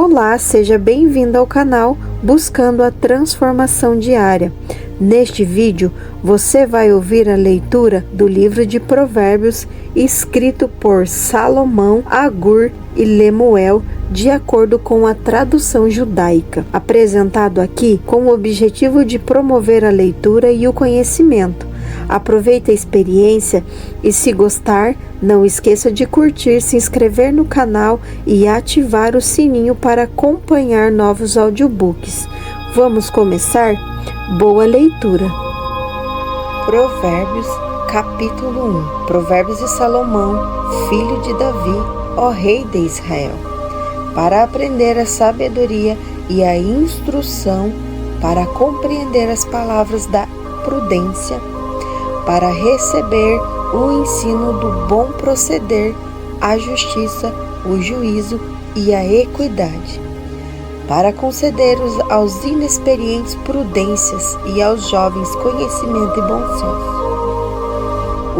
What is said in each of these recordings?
Olá, seja bem-vindo ao canal Buscando a Transformação Diária. Neste vídeo, você vai ouvir a leitura do livro de Provérbios, escrito por Salomão, Agur e Lemuel, de acordo com a tradução judaica, apresentado aqui com o objetivo de promover a leitura e o conhecimento. Aproveite a experiência e, se gostar, não esqueça de curtir, se inscrever no canal e ativar o sininho para acompanhar novos audiobooks. Vamos começar? Boa leitura! Provérbios, capítulo 1. Provérbios de Salomão, filho de Davi, ó rei de Israel, para aprender a sabedoria e a instrução, para compreender as palavras da prudência, para receber o ensino do bom proceder, a justiça, o juízo e a equidade, para conceder aos inexperientes prudências e aos jovens conhecimento e bom senso.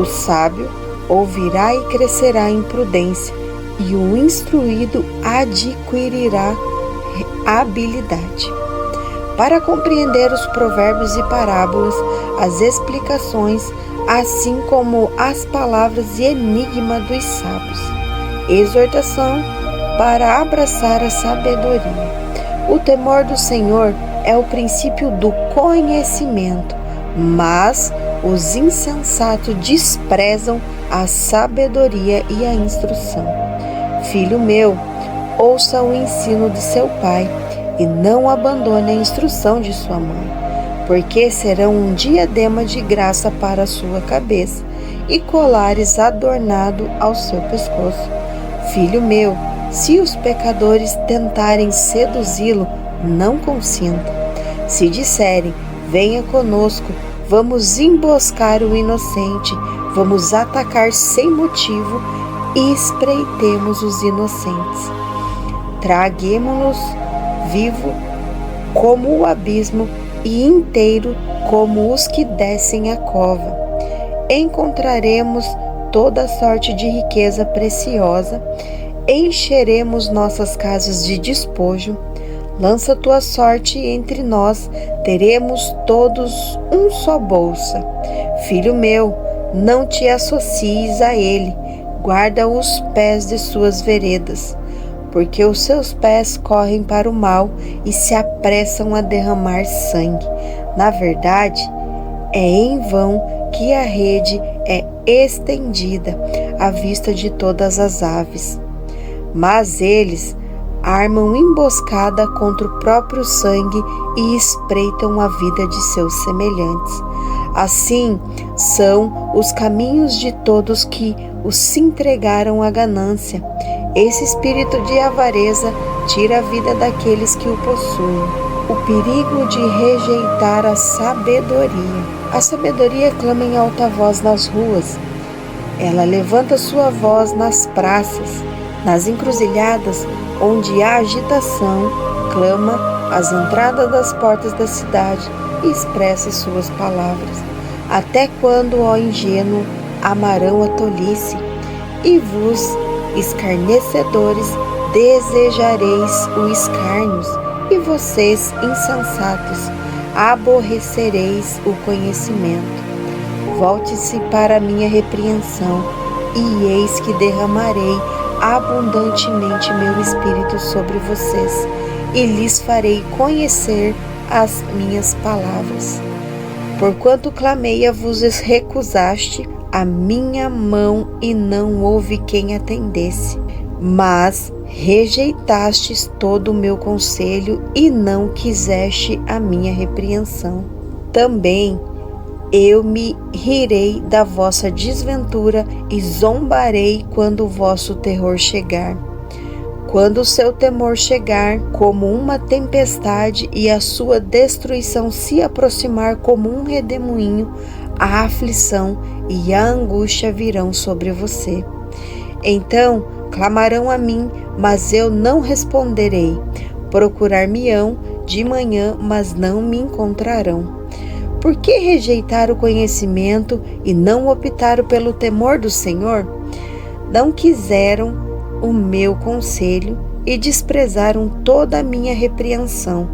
O sábio ouvirá e crescerá em prudência, e o instruído adquirirá habilidade. Para compreender os provérbios e parábolas, as explicações, assim como as palavras e enigma dos sábios. Exortação para abraçar a sabedoria. O temor do Senhor é o princípio do conhecimento, mas os insensatos desprezam a sabedoria e a instrução. Filho meu, ouça o ensino de seu pai, e não abandone a instrução de sua mãe, porque serão um diadema de graça para a sua cabeça e colares adornado ao seu pescoço. Filho meu, se os pecadores tentarem seduzi-lo, não consinta. Se disserem, venha conosco, vamos emboscar o inocente, vamos atacar sem motivo e espreitemos os inocentes. Traguemo-los vivo como o abismo e inteiro como os que descem a cova. Encontraremos toda sorte de riqueza preciosa, encheremos nossas casas de despojo. Lança tua sorte entre nós, teremos todos um só bolsa. Filho meu, não te associes a ele, guarda os pés de suas veredas, porque os seus pés correm para o mal e se apressam a derramar sangue. Na verdade, é em vão que a rede é estendida à vista de todas as aves. Mas eles armam emboscada contra o próprio sangue e espreitam a vida de seus semelhantes. Assim são os caminhos de todos que se entregaram à ganância. Esse espírito de avareza tira a vida daqueles que o possuem. O perigo de rejeitar a sabedoria. A sabedoria clama em alta voz nas ruas. Ela levanta sua voz nas praças, nas encruzilhadas onde há agitação, clama às entradas das portas da cidade e expressa suas palavras. Até quando, ó ingênuo, amarão a tolice? E vos, escarnecedores, desejareis o escárnios, e vocês, insensatos, aborrecereis o conhecimento. Volte-se para a minha repreensão, e eis que derramarei abundantemente meu espírito sobre vocês, e lhes farei conhecer as minhas palavras. Porquanto clamei a vos recusaste a minha mão, e não houve quem atendesse. Mas rejeitastes todo o meu conselho, e não quiseste a minha repreensão. Também eu me rirei da vossa desventura e zombarei quando o vosso terror chegar. Quando o seu temor chegar como uma tempestade e a sua destruição se aproximar como um redemoinho, a aflição e a angústia virão sobre você. Então clamarão a mim, mas eu não responderei. Procurar-me-ão de manhã, mas não me encontrarão. Por que rejeitar o conhecimento e não optaram pelo temor do Senhor? Não quiseram o meu conselho, e desprezaram toda a minha repreensão.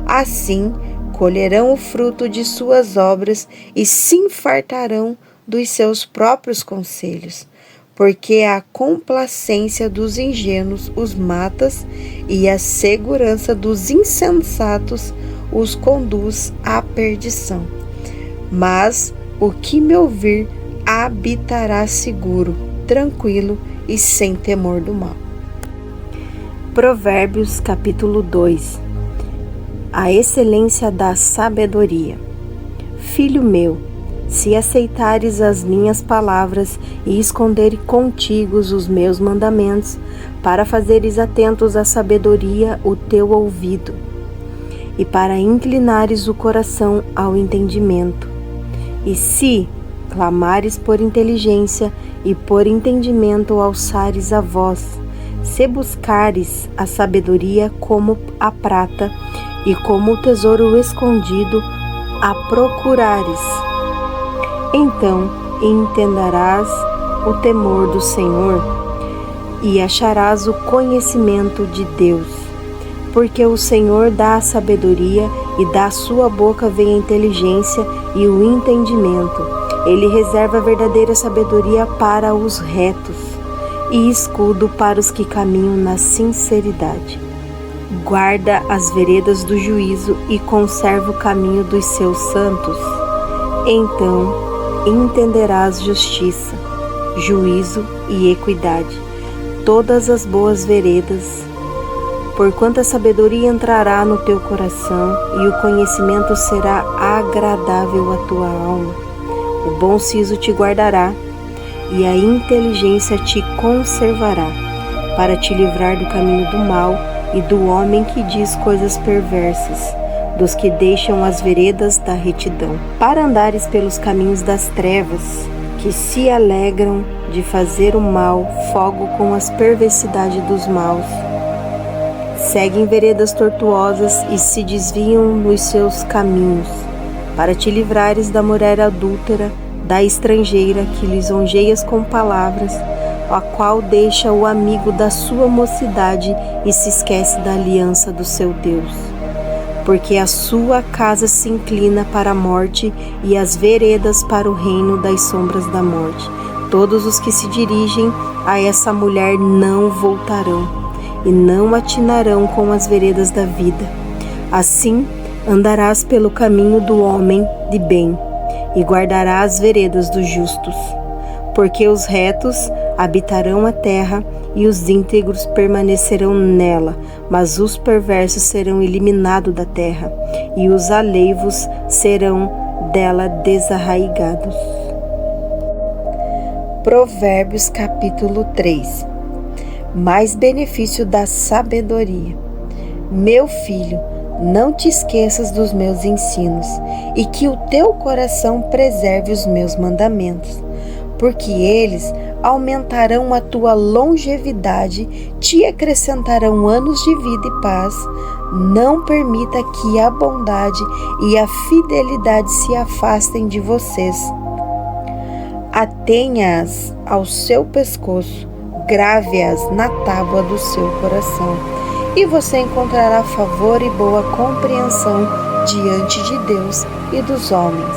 Assim, colherão o fruto de suas obras e se fartarão dos seus próprios conselhos, porque a complacência dos ingênuos os mata e a segurança dos insensatos os conduz à perdição. Mas o que me ouvir habitará seguro, tranquilo e sem temor do mal. Provérbios capítulo 2. A excelência da sabedoria. Filho meu, se aceitares as minhas palavras e esconderes contigo os meus mandamentos, para fazeres atentos à sabedoria o teu ouvido, e para inclinares o coração ao entendimento, e se clamares por inteligência e por entendimento alçares a voz, se buscares a sabedoria como a prata e como o tesouro escondido a procurares, então entenderás o temor do Senhor e acharás o conhecimento de Deus, porque o Senhor dá a sabedoria e da sua boca vem a inteligência e o entendimento. Ele reserva a verdadeira sabedoria para os retos e escudo para os que caminham na sinceridade. Guarda as veredas do juízo e conserva o caminho dos seus santos. Então entenderás justiça, juízo e equidade, todas as boas veredas, porquanto a sabedoria entrará no teu coração e o conhecimento será agradável à tua alma. O bom siso te guardará e a inteligência te conservará, para te livrar do caminho do mal e do homem que diz coisas perversas, dos que deixam as veredas da retidão, para andares pelos caminhos das trevas, que se alegram de fazer o mal, fogo com as perversidades dos maus. Seguem veredas tortuosas e se desviam nos seus caminhos, para te livrares da mulher adúltera, da estrangeira que lisonjeias com palavras, a qual deixa o amigo da sua mocidade e se esquece da aliança do seu Deus. Porque a sua casa se inclina para a morte e as veredas para o reino das sombras da morte. Todos os que se dirigem a essa mulher não voltarão e não atinarão com as veredas da vida. Assim andarás pelo caminho do homem de bem e guardarás as veredas dos justos. Porque os retos habitarão a terra e os íntegros permanecerão nela, mas os perversos serão eliminados da terra e os aleivos serão dela desarraigados. Provérbios capítulo 3. Mais benefício da sabedoria. Meu filho, não te esqueças dos meus ensinos e que o teu coração preserve os meus mandamentos, porque eles aumentarão a tua longevidade, te acrescentarão anos de vida e paz. Não permita que a bondade e a fidelidade se afastem de vocês. Atenha-as ao seu pescoço, grave-as na tábua do seu coração, e você encontrará favor e boa compreensão diante de Deus e dos homens.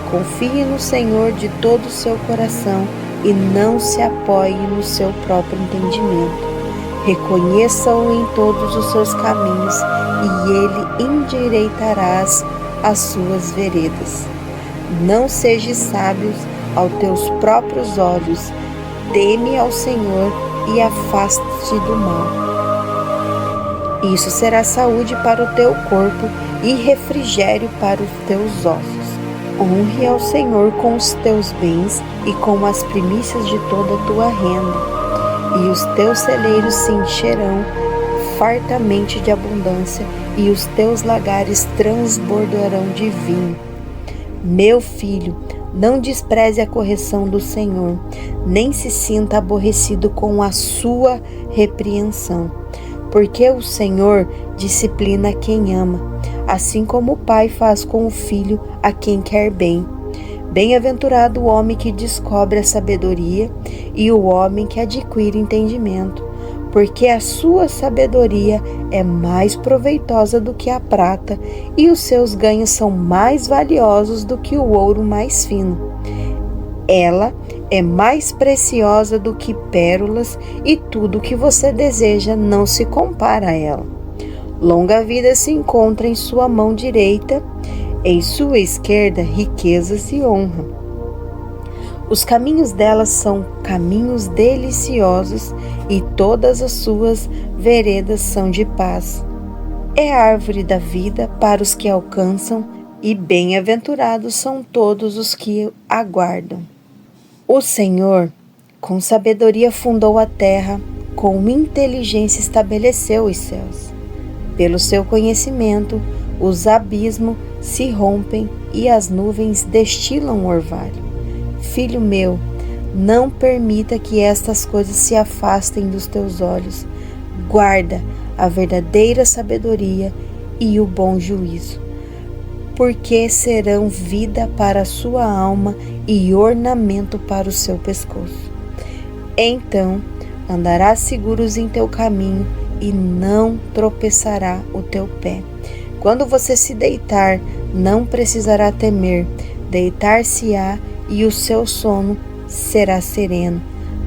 Confie no Senhor de todo o seu coração e não se apoie no seu próprio entendimento. Reconheça-o em todos os seus caminhos e ele endireitará as suas veredas. Não sejas sábios aos teus próprios olhos, teme ao Senhor e afaste-te do mal. Isso será saúde para o teu corpo e refrigério para os teus ossos. Honre ao Senhor com os teus bens e com as primícias de toda a tua renda, e os teus celeiros se encherão fartamente de abundância, e os teus lagares transbordarão de vinho. Meu filho, não despreze a correção do Senhor, nem se sinta aborrecido com a sua repreensão, porque o Senhor disciplina quem ama, assim como o pai faz com o filho a quem quer bem. Bem-aventurado o homem que descobre a sabedoria e o homem que adquire entendimento, porque a sua sabedoria é mais proveitosa do que a prata, e os seus ganhos são mais valiosos do que o ouro mais fino. Ela é mais preciosa do que pérolas, e tudo o que você deseja não se compara a ela. Longa vida se encontra em sua mão direita, em sua esquerda riquezas e honra. Os caminhos dela são caminhos deliciosos, e todas as suas veredas são de paz. É a árvore da vida para os que alcançam, e bem-aventurados são todos os que aguardam. O Senhor, com sabedoria fundou a terra, com inteligência estabeleceu os céus. Pelo seu conhecimento, os abismos se rompem e as nuvens destilam orvalho. Filho meu, não permita que estas coisas se afastem dos teus olhos. Guarda a verdadeira sabedoria e o bom juízo, porque serão vida para a sua alma e ornamento para o seu pescoço. Então andarás seguros em teu caminho e não tropeçará o teu pé. Quando você se deitar, não precisará temer. Deitar-se-á e o seu sono será sereno.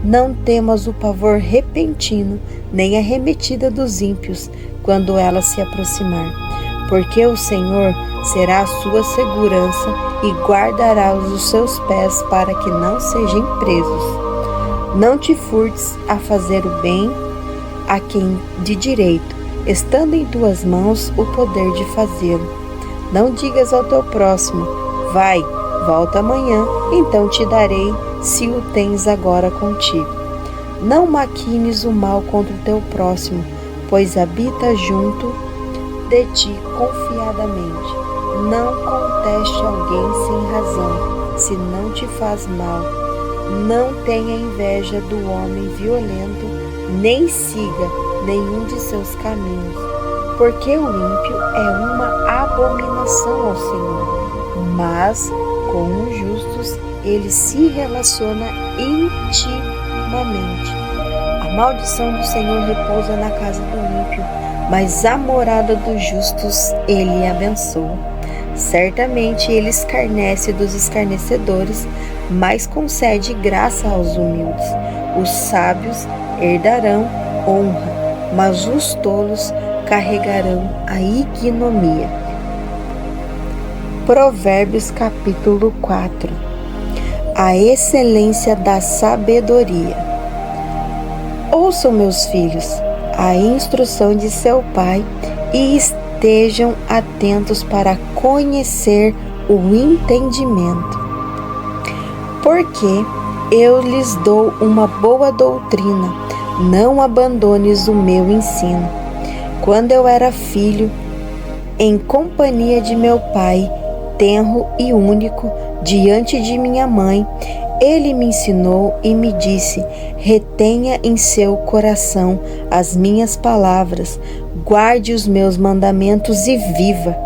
Não temas o pavor repentino, nem a arremetida dos ímpios, quando ela se aproximar. Porque o Senhor será a sua segurança e guardará os seus pés para que não sejam presos. Não te furtes a fazer o bem a quem de direito, estando em tuas mãos o poder de fazê-lo. Não digas ao teu próximo: vai, volta amanhã, então te darei, se o tens agora contigo. Não maquines o mal contra o teu próximo, pois habita junto de ti confiadamente. Não conteste alguém sem razão, se não te faz mal. Não tenha inveja do homem violento, nem siga nenhum de seus caminhos, porque o ímpio é uma abominação ao Senhor, mas com os justos ele se relaciona intimamente. A maldição do Senhor repousa na casa do ímpio, mas a morada dos justos ele abençoa. Certamente ele escarnece dos escarnecedores, mas concede graça aos humildes. Os sábios herdarão honra, mas os tolos carregarão a ignomia. Provérbios capítulo 4. A excelência da sabedoria. Ouçam, meus filhos, a instrução de seu pai e estejam atentos para conhecer o entendimento. Porque eu lhes dou uma boa doutrina, não abandones o meu ensino. Quando eu era filho, em companhia de meu pai, tenro e único, diante de minha mãe, ele me ensinou e me disse: retenha em seu coração as minhas palavras, guarde os meus mandamentos e viva.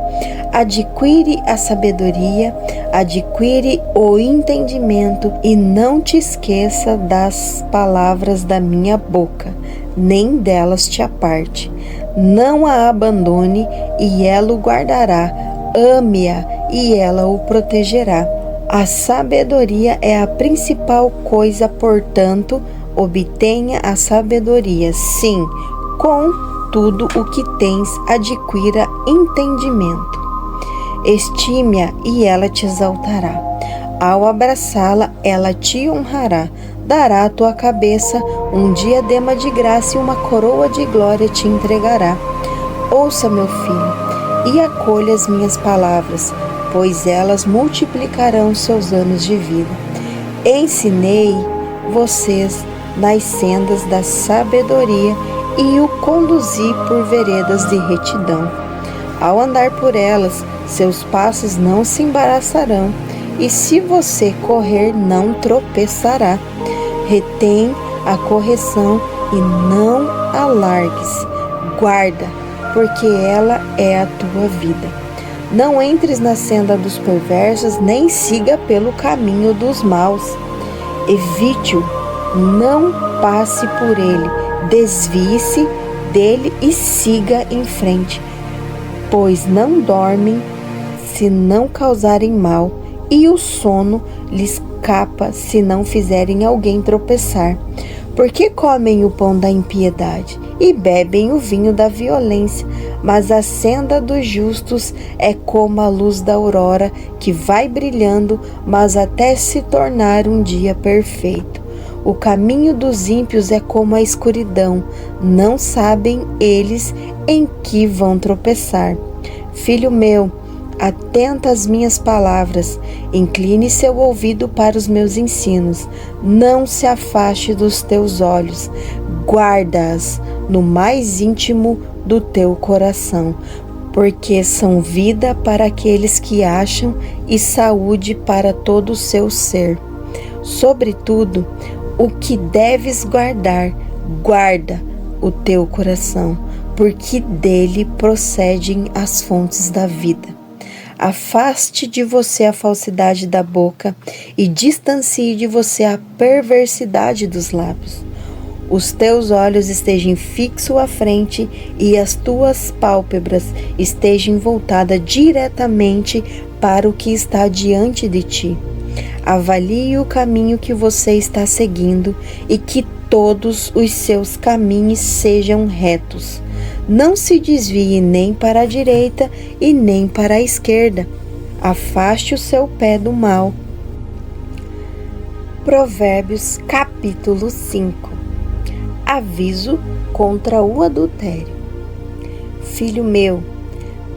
Adquire a sabedoria, adquire o entendimento e não te esqueça das palavras da minha boca, nem delas te aparte. Não a abandone e ela o guardará, ame-a e ela o protegerá. A sabedoria é a principal coisa, portanto, obtenha a sabedoria. Sim, com tudo o que tens, adquira entendimento. Estime-a e ela te exaltará. Ao abraçá-la, ela te honrará. Dará à tua cabeça um diadema de graça e uma coroa de glória te entregará. Ouça, meu filho, e acolha as minhas palavras, pois elas multiplicarão seus anos de vida. Ensinei vocês nas sendas da sabedoria e o conduzi por veredas de retidão. Ao andar por elas, seus passos não se embaraçarão, e se você correr, não tropeçará. Retém a correção e não a largues. Guarda, porque ela é a tua vida. Não entres na senda dos perversos, nem siga pelo caminho dos maus. Evite-o, não passe por ele. Desvie-se dele e siga em frente, pois não dormem se não causarem mal, e o sono lhes escapa se não fizerem alguém tropeçar. Porque comem o pão da impiedade e bebem o vinho da violência, mas a senda dos justos é como a luz da aurora, que vai brilhando, mas até se tornar um dia perfeito. O caminho dos ímpios é como a escuridão, não sabem eles em que vão tropeçar. Filho meu, atenta às minhas palavras, incline seu ouvido para os meus ensinos, não se afaste dos teus olhos, guarda-as no mais íntimo do teu coração, porque são vida para aqueles que acham e saúde para todo o seu ser. Sobretudo, o que deves guardar, guarda o teu coração, porque dele procedem as fontes da vida. Afaste de você a falsidade da boca e distancie de você a perversidade dos lábios. Os teus olhos estejam fixos à frente e as tuas pálpebras estejam voltadas diretamente para o que está diante de ti. Avalie o caminho que você está seguindo e que todos os seus caminhos sejam retos. Não se desvie nem para a direita e nem para a esquerda. Afaste o seu pé do mal. Provérbios capítulo 5. Aviso contra o adultério. Filho meu,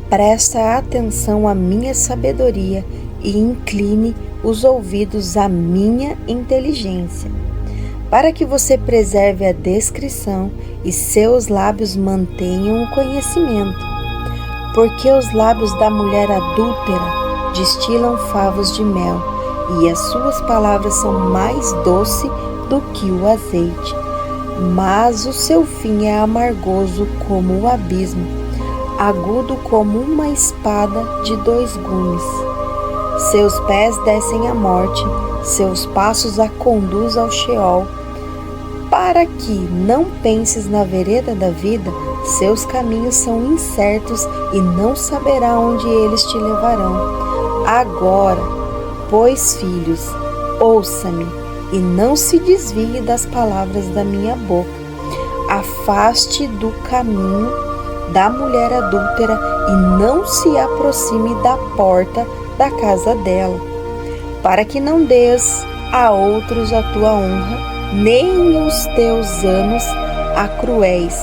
presta atenção à minha sabedoria e incline os ouvidos à minha inteligência, para que você preserve a discrição e seus lábios mantenham o conhecimento. Porque os lábios da mulher adúltera destilam favos de mel, e as suas palavras são mais doces do que o azeite. Mas o seu fim é amargoso como o abismo, agudo como uma espada de 2 gumes. Seus pés descem à morte, seus passos a conduz ao Sheol. Para que não penses na vereda da vida, seus caminhos são incertos e não saberá onde eles te levarão. Agora, pois, filhos, ouça-me e não se desvie das palavras da minha boca. Afaste do caminho da mulher adúltera e não se aproxime da porta da casa dela, para que não dês a outros a tua honra, nem os teus anos a cruéis,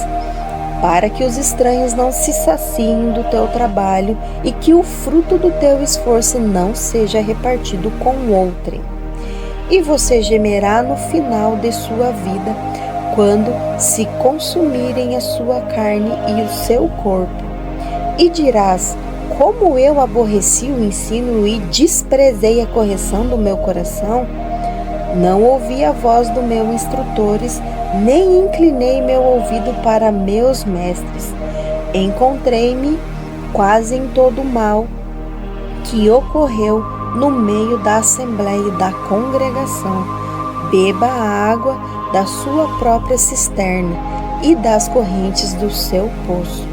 para que os estranhos não se saciem do teu trabalho e que o fruto do teu esforço não seja repartido com outrem. E você gemerá no final de sua vida, quando se consumirem a sua carne e o seu corpo. E dirás: como eu aborreci o ensino e desprezei a correção do meu coração? Não ouvi a voz dos meus instrutores, nem inclinei meu ouvido para meus mestres. Encontrei-me quase em todo o mal que ocorreu no meio da assembleia e da congregação. Beba a água da sua própria cisterna e das correntes do seu poço.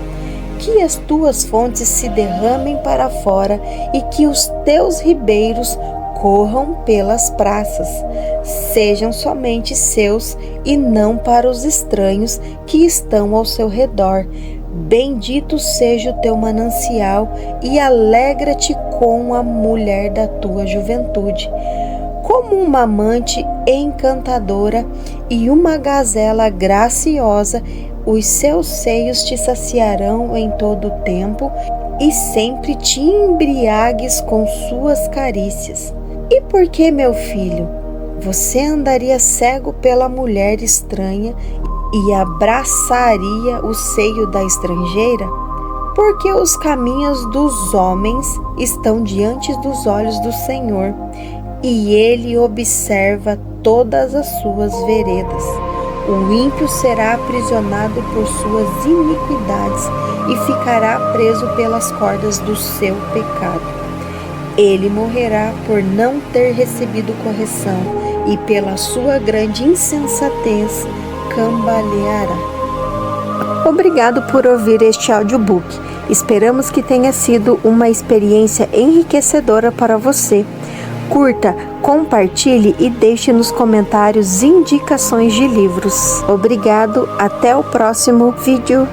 Que as tuas fontes se derramem para fora e que os teus ribeiros corram pelas praças. Sejam somente seus e não para os estranhos que estão ao seu redor. Bendito seja o teu manancial e alegra-te com a mulher da tua juventude. Como uma amante encantadora e uma gazela graciosa, os seus seios te saciarão em todo o tempo e sempre te embriagues com suas carícias. E por que, meu filho, você andaria cego pela mulher estranha e abraçaria o seio da estrangeira? Porque os caminhos dos homens estão diante dos olhos do Senhor, e ele observa todas as suas veredas. O ímpio será aprisionado por suas iniquidades e ficará preso pelas cordas do seu pecado. Ele morrerá por não ter recebido correção, e pela sua grande insensatez cambaleará. Obrigado por ouvir este audiobook. Esperamos que tenha sido uma experiência enriquecedora para você. Curta, compartilhe e deixe nos comentários indicações de livros. Obrigado, até o próximo vídeo.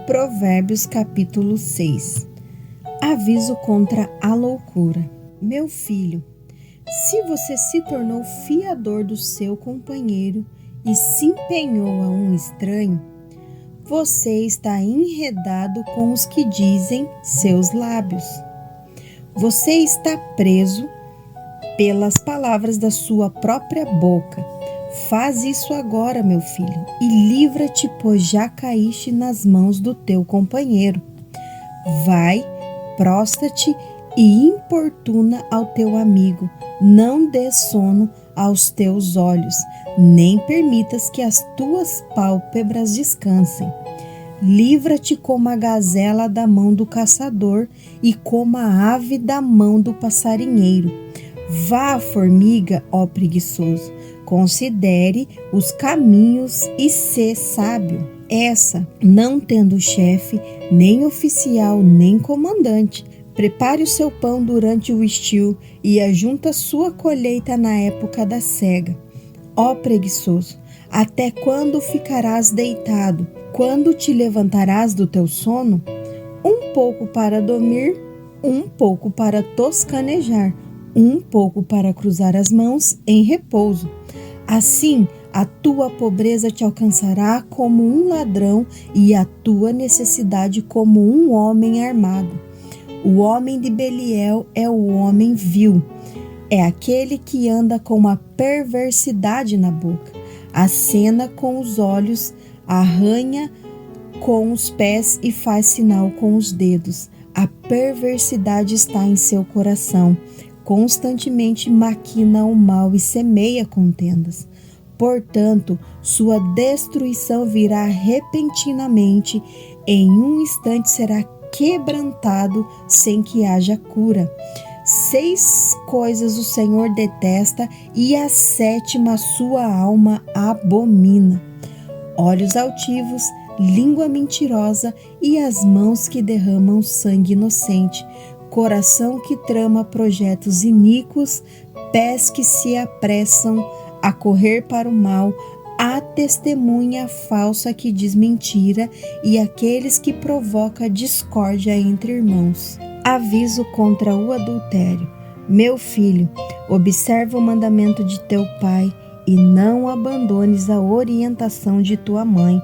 Provérbios capítulo 6. Aviso contra a loucura. Meu filho, se você se tornou fiador do seu companheiro e se empenhou a um estranho, você está enredado com os que dizem seus lábios. Você está preso pelas palavras da sua própria boca. Faz isso agora, meu filho, e livra-te, pois já caíste nas mãos do teu companheiro. Vai, prostra-te e importuna ao teu amigo. Não dê sono aos teus olhos, nem permitas que as tuas pálpebras descansem. Livra-te como a gazela da mão do caçador e como a ave da mão do passarinheiro. Vá, formiga, ó preguiçoso, considere os caminhos e sê sábio. Essa, não tendo chefe, nem oficial, nem comandante, prepare o seu pão durante o estio e ajunta sua colheita na época da cega. Ó preguiçoso, até quando ficarás deitado? Quando te levantarás do teu sono? Um pouco para dormir, um pouco para toscanejar, um pouco para cruzar as mãos em repouso. Assim, a tua pobreza te alcançará como um ladrão e a tua necessidade como um homem armado. O homem de Beliel é o homem vil, é aquele que anda com a perversidade na boca, acena com os olhos, arranha com os pés e faz sinal com os dedos. A perversidade está em seu coração, constantemente maquina o mal e semeia contendas. Portanto, sua destruição virá repentinamente, em um instante será quebrantado sem que haja cura. 6 coisas o Senhor detesta e a 7ª a sua alma abomina: olhos altivos, língua mentirosa e as mãos que derramam sangue inocente, coração que trama projetos iníquos, pés que se apressam a correr para o mal, a testemunha falsa que diz mentira e aqueles que provocam discórdia entre irmãos. Aviso contra o adultério. Meu filho, observa o mandamento de teu pai e não abandones a orientação de tua mãe.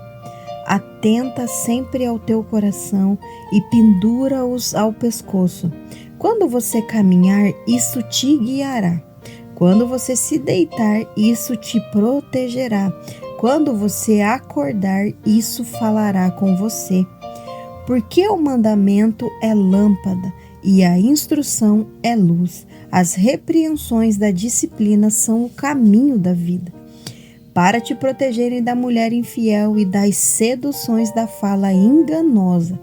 Atenta sempre ao teu coração e pendura-os ao pescoço. Quando você caminhar, isso te guiará. Quando você se deitar, isso te protegerá. Quando você acordar, isso falará com você. Porque o mandamento é lâmpada e a instrução é luz. As repreensões da disciplina são o caminho da vida, para te protegerem da mulher infiel e das seduções da fala enganosa.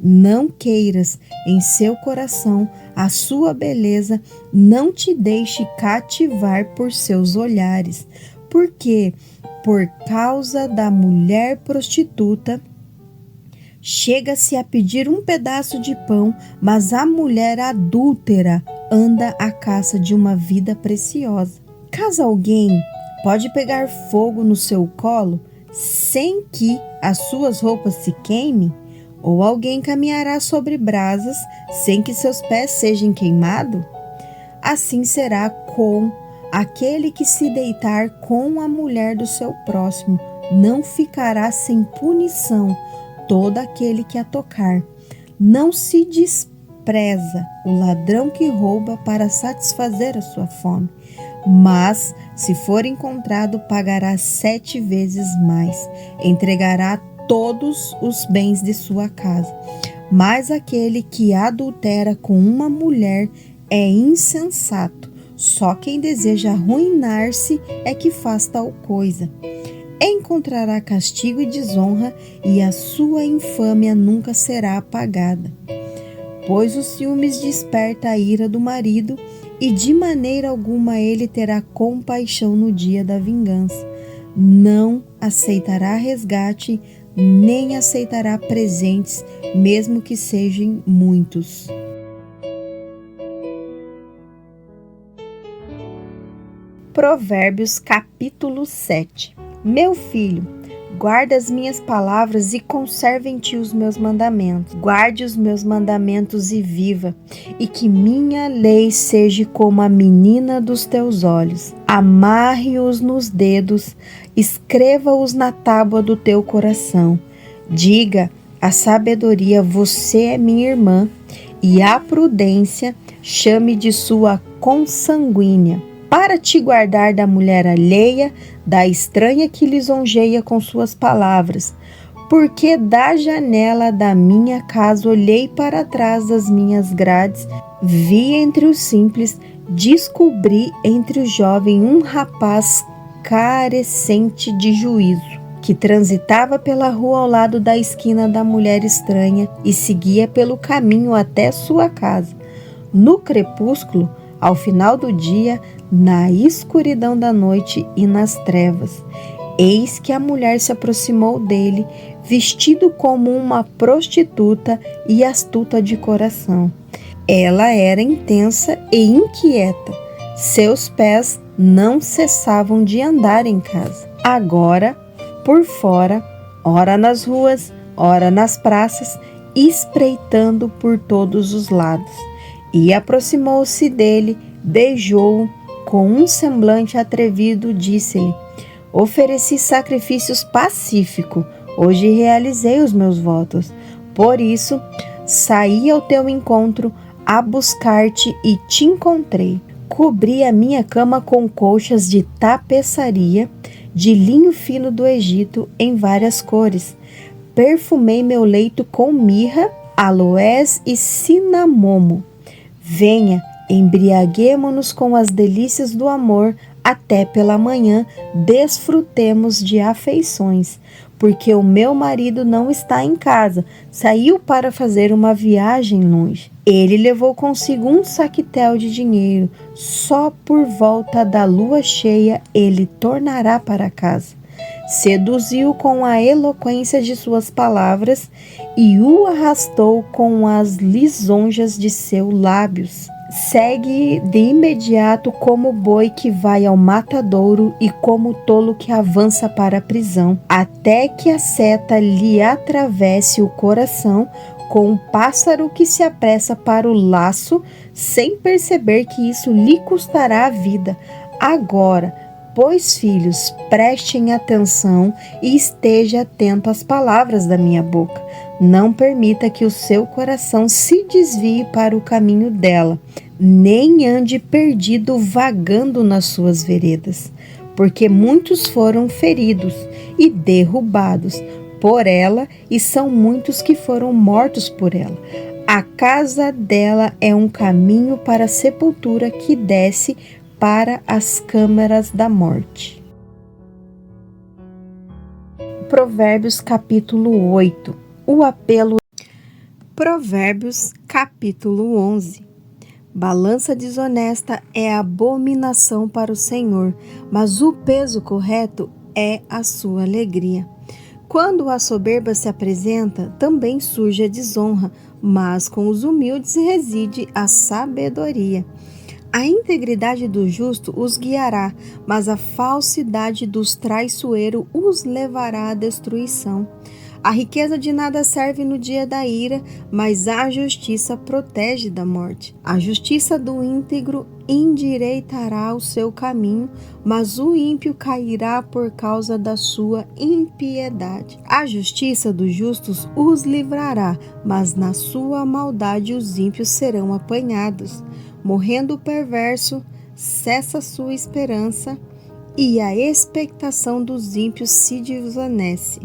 Não queiras em seu coração a sua beleza, não te deixe cativar por seus olhares, porque, por causa da mulher prostituta, chega-se a pedir um pedaço de pão, mas a mulher adúltera anda à caça de uma vida preciosa. Caso alguém pode pegar fogo no seu colo sem que as suas roupas se queimem, ou alguém caminhará sobre brasas sem que seus pés sejam queimados? Assim será com aquele que se deitar com a mulher do seu próximo, não ficará sem punição todo aquele que a tocar. Não se despreza o ladrão que rouba para satisfazer a sua fome, mas, se for encontrado, pagará 7 vezes mais, entregará todos os bens de sua casa. Mas aquele que adultera com uma mulher é insensato. Só quem deseja arruinar-se é que faz tal coisa. encontrará castigo e desonra, e a sua infâmia nunca será apagada. Pois os ciúmes desperta a ira do marido, e de maneira alguma ele terá compaixão no dia da vingança. Não aceitará resgate, nem aceitará presentes, mesmo que sejam muitos. Provérbios capítulo 7. Meu filho, guarda as minhas palavras e conserve em ti os meus mandamentos. Guarde os meus mandamentos e viva, e que minha lei seja como a menina dos teus olhos. Amarre-os nos dedos, escreva-os na tábua do teu coração. Diga à sabedoria, você é minha irmã, e à prudência, chame de sua consanguínea. Para te guardar da mulher alheia, da estranha que lisonjeia com suas palavras, porque da janela da minha casa olhei para trás das minhas grades, vi entre os simples, descobri entre os jovens um rapaz carecente de juízo, que transitava pela rua ao lado da esquina da mulher estranha e seguia pelo caminho até sua casa. No crepúsculo, ao final do dia, na escuridão da noite e nas trevas, eis que a mulher se aproximou dele, vestido como uma prostituta e astuta de coração. Ela era intensa e inquieta. Seus pés não cessavam de andar em casa. Agora, por fora, ora nas ruas, ora nas praças, espreitando por todos os lados. E aproximou-se dele, beijou-o, com um semblante atrevido, disse-lhe: ofereci sacrifícios pacíficos, hoje realizei os meus votos. Por isso, saí ao teu encontro a buscar-te e te encontrei. Cobri a minha cama com colchas de tapeçaria, de linho fino do Egito, em várias cores. Perfumei meu leito com mirra, aloés e cinamomo. Venha, embriaguemo-nos com as delícias do amor, até pela manhã desfrutemos de afeições, porque o meu marido não está em casa, saiu para fazer uma viagem longe. Ele levou consigo um saquetel de dinheiro, só por volta da lua cheia ele tornará para casa. Seduziu com a eloquência de suas palavras e o arrastou com as lisonjas de seus lábios. Segue de imediato como boi que vai ao matadouro e como tolo que avança para a prisão, até que a seta lhe atravesse o coração, com um pássaro que se apressa para o laço, sem perceber que isso lhe custará a vida. Agora, pois, filhos, prestem atenção e esteja atento às palavras da minha boca. Não permita que o seu coração se desvie para o caminho dela, nem ande perdido vagando nas suas veredas, porque muitos foram feridos e derrubados por ela, e são muitos que foram mortos por ela. A casa dela é um caminho para a sepultura que desce para as câmaras da morte. Provérbios capítulo 8. O apelo. Provérbios capítulo 11. Balança desonesta é abominação para o Senhor, mas o peso correto é a sua alegria. Quando a soberba se apresenta, também surge a desonra, mas com os humildes reside a sabedoria. A integridade do justo os guiará, mas a falsidade dos traiçoeiros os levará à destruição. A riqueza de nada serve no dia da ira, mas a justiça protege da morte. A justiça do íntegro endireitará o seu caminho, mas o ímpio cairá por causa da sua impiedade. A justiça dos justos os livrará, mas na sua maldade os ímpios serão apanhados. Morrendo o perverso, cessa sua esperança, e a expectação dos ímpios se desvanece.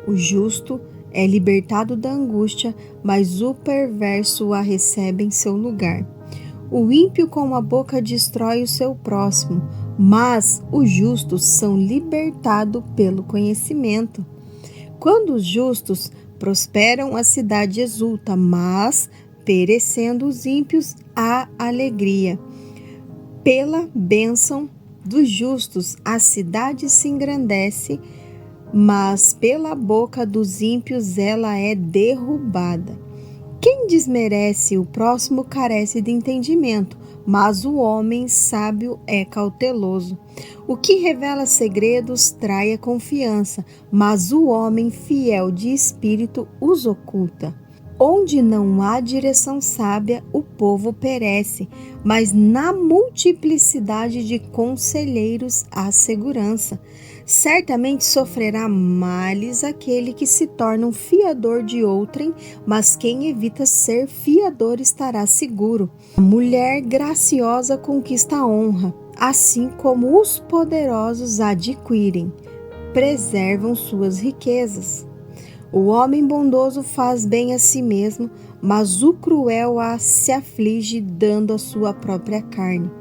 O justo é libertado da angústia, mas o perverso a recebe em seu lugar. O ímpio com a boca destrói o seu próximo, mas os justos são libertados pelo conhecimento. Quando os justos prosperam, a cidade exulta, mas, perecendo os ímpios, há alegria. Pela bênção dos justos, a cidade se engrandece, mas pela boca dos ímpios ela é derrubada. Quem desmerece o próximo carece de entendimento, mas o homem sábio é cauteloso. O que revela segredos trai a confiança, mas o homem fiel de espírito os oculta. Onde não há direção sábia, o povo perece, mas na multiplicidade de conselheiros há segurança. Certamente sofrerá males aquele que se torna um fiador de outrem, mas quem evita ser fiador estará seguro. A mulher graciosa conquista a honra, assim como os poderosos adquirem, preservam suas riquezas. O homem bondoso faz bem a si mesmo, mas o cruel se aflige dando a sua própria carne.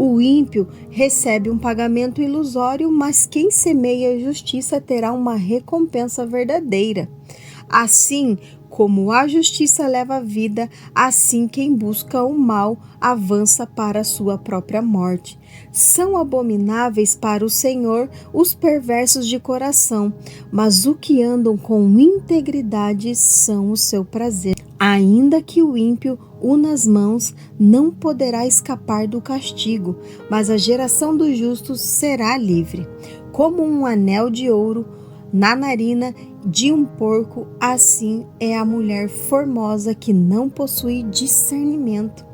O ímpio recebe um pagamento ilusório, mas quem semeia a justiça terá uma recompensa verdadeira. Assim como a justiça leva a vida, assim quem busca o mal avança para a sua própria morte. São abomináveis para o Senhor os perversos de coração, mas os que andam com integridade são o seu prazer. Ainda que o ímpio una as mãos, não poderá escapar do castigo, mas a geração dos justos será livre. Como um anel de ouro na narina de um porco, assim é a mulher formosa que não possui discernimento.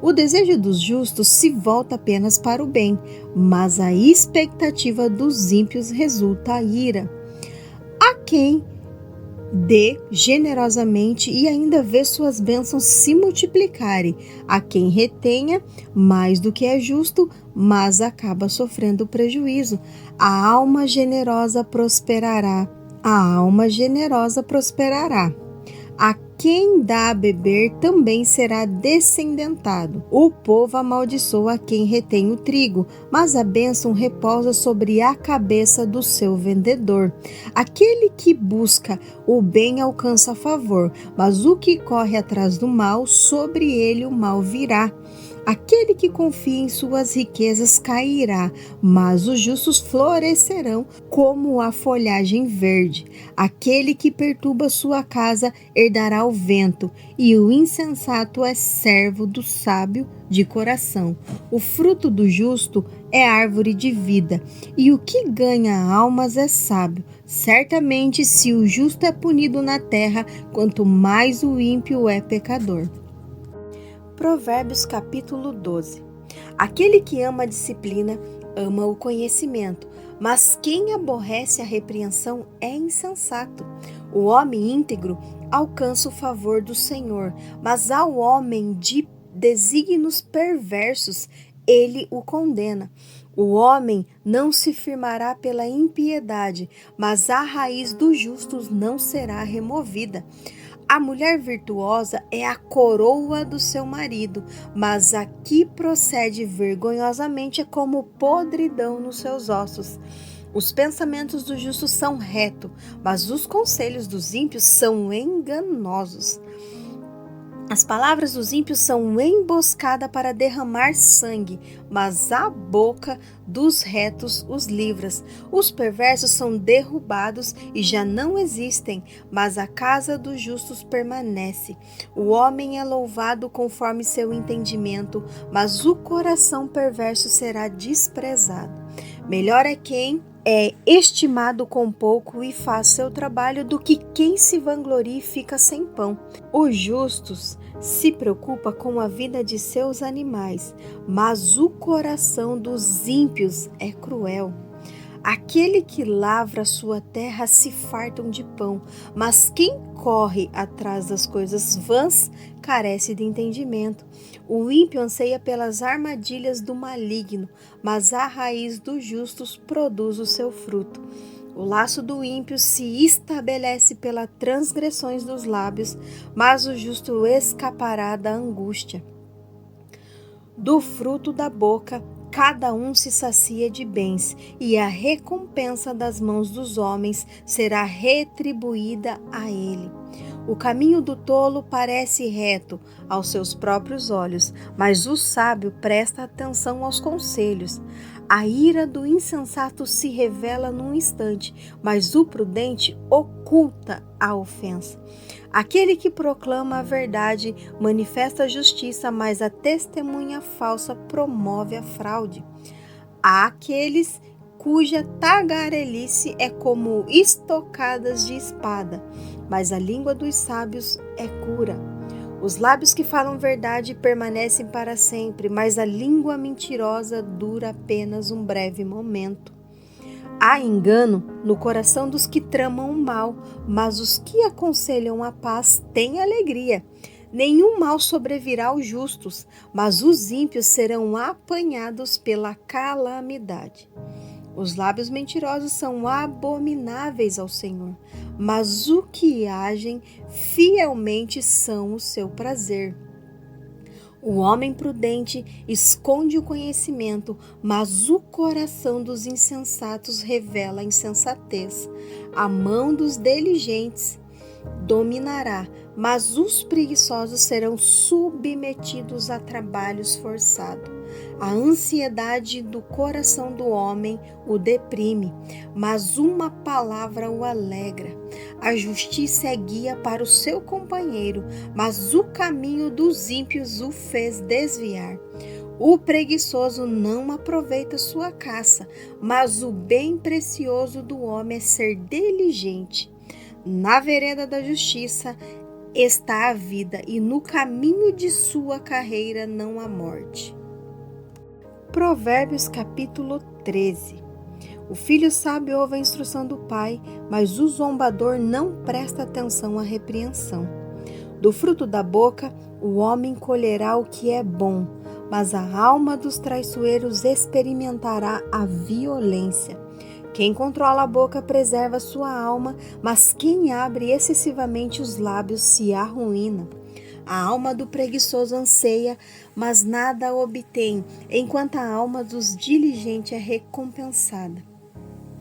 O desejo dos justos se volta apenas para o bem, mas a expectativa dos ímpios resulta a ira. A quem dê generosamente e ainda vê suas bênçãos se multiplicarem, a quem retenha mais do que é justo, mas acaba sofrendo prejuízo. A alma generosa prosperará. A alma generosa prosperará. A quem dá a beber também será descendentado. O povo amaldiçoa a quem retém o trigo, mas a bênção repousa sobre a cabeça do seu vendedor. Aquele que busca o bem alcança favor, mas o que corre atrás do mal, sobre ele o mal virá. Aquele que confia em suas riquezas cairá, mas os justos florescerão como a folhagem verde. Aquele que perturba sua casa herdará o vento, e o insensato é servo do sábio de coração. O fruto do justo é árvore de vida, e o que ganha almas é sábio. Certamente, se o justo é punido na terra, quanto mais o ímpio é pecador. Provérbios capítulo 12. Aquele que ama a disciplina, ama o conhecimento, mas quem aborrece a repreensão é insensato. O homem íntegro alcança o favor do Senhor, mas ao homem de desígnios perversos, ele o condena. O homem não se firmará pela impiedade, mas a raiz dos justos não será removida. A mulher virtuosa é a coroa do seu marido, mas a que procede vergonhosamente é como podridão nos seus ossos. Os pensamentos dos justos são retos, mas os conselhos dos ímpios são enganosos. As palavras dos ímpios são emboscada para derramar sangue, mas a boca dos retos os livra. Os perversos são derrubados e já não existem, mas a casa dos justos permanece. O homem é louvado conforme seu entendimento, mas o coração perverso será desprezado. Melhor é quem é estimado com pouco e faz seu trabalho do que quem se vangloria e fica sem pão. Os justos se preocupam com a vida de seus animais, mas o coração dos ímpios é cruel. Aquele que lavra sua terra se fartam de pão, mas quem corre atrás das coisas vãs carece de entendimento. O ímpio anseia pelas armadilhas do maligno, mas a raiz dos justos produz o seu fruto. O laço do ímpio se estabelece pelas transgressões dos lábios, mas o justo escapará da angústia. Do fruto da boca cada um se sacia de bens, e a recompensa das mãos dos homens será retribuída a ele. O caminho do tolo parece reto aos seus próprios olhos, mas o sábio presta atenção aos conselhos. A ira do insensato se revela num instante, mas o prudente oculta a ofensa. Aquele que proclama a verdade manifesta a justiça, mas a testemunha falsa promove a fraude. Há aqueles cuja tagarelice é como estocadas de espada, mas a língua dos sábios é cura. Os lábios que falam verdade permanecem para sempre, mas a língua mentirosa dura apenas um breve momento. Há engano no coração dos que tramam o mal, mas os que aconselham a paz têm alegria. Nenhum mal sobrevirá aos justos, mas os ímpios serão apanhados pela calamidade. Os lábios mentirosos são abomináveis ao Senhor, mas os que agem fielmente são o seu prazer. O homem prudente esconde o conhecimento, mas o coração dos insensatos revela a insensatez. A mão dos diligentes dominará, mas os preguiçosos serão submetidos a trabalhos forçados. A ansiedade do coração do homem o deprime, mas uma palavra o alegra. A justiça é guia para o seu companheiro, mas o caminho dos ímpios o fez desviar. O preguiçoso não aproveita sua caça, mas o bem precioso do homem é ser diligente. Na vereda da justiça está a vida, e no caminho de sua carreira não há morte. Provérbios capítulo 13. O filho sábio ouve a instrução do pai, mas o zombador não presta atenção à repreensão. Do fruto da boca o homem colherá o que é bom, mas a alma dos traiçoeiros experimentará a violência. Quem controla a boca preserva sua alma, mas quem abre excessivamente os lábios se arruína. A alma do preguiçoso anseia, mas nada obtém, enquanto a alma dos diligentes é recompensada.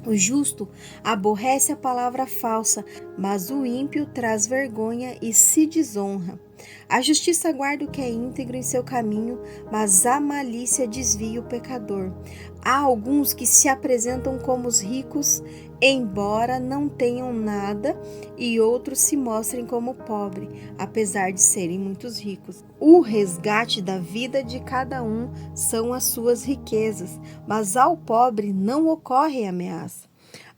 O justo aborrece a palavra falsa, mas o ímpio traz vergonha e se desonra. A justiça guarda o que é íntegro em seu caminho, mas a malícia desvia o pecador. Há alguns que se apresentam como os ricos, embora não tenham nada, e outros se mostrem como pobres, apesar de serem muitos ricos. O resgate da vida de cada um são as suas riquezas, mas ao pobre não ocorre ameaça.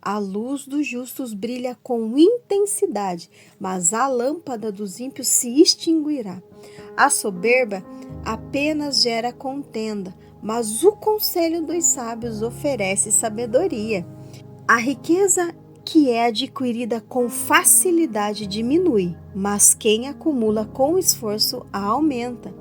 A luz dos justos brilha com intensidade, mas a lâmpada dos ímpios se extinguirá. A soberba apenas gera contenda, mas o conselho dos sábios oferece sabedoria. A riqueza que é adquirida com facilidade diminui, mas quem acumula com esforço a aumenta.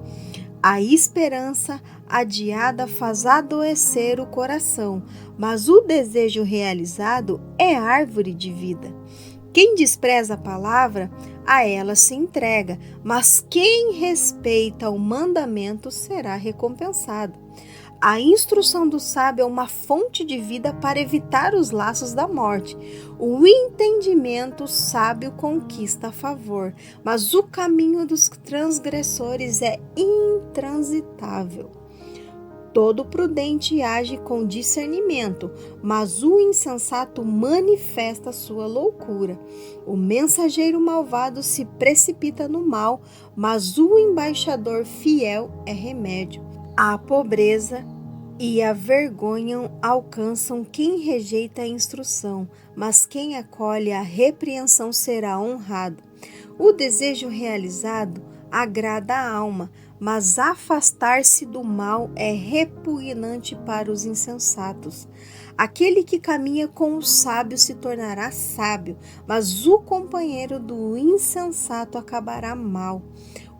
A esperança adiada faz adoecer o coração, mas o desejo realizado é árvore de vida. Quem despreza a palavra, a ela se entrega, mas quem respeita o mandamento será recompensado. A instrução do sábio é uma fonte de vida para evitar os laços da morte. O entendimento sábio conquista a favor, mas o caminho dos transgressores é intransitável. Todo prudente age com discernimento, mas o insensato manifesta sua loucura. O mensageiro malvado se precipita no mal, mas o embaixador fiel é remédio. A pobreza e a vergonha alcançam quem rejeita a instrução, mas quem acolhe a repreensão será honrado. O desejo realizado agrada a alma, mas afastar-se do mal é repugnante para os insensatos. Aquele que caminha com o sábio se tornará sábio, mas o companheiro do insensato acabará mal.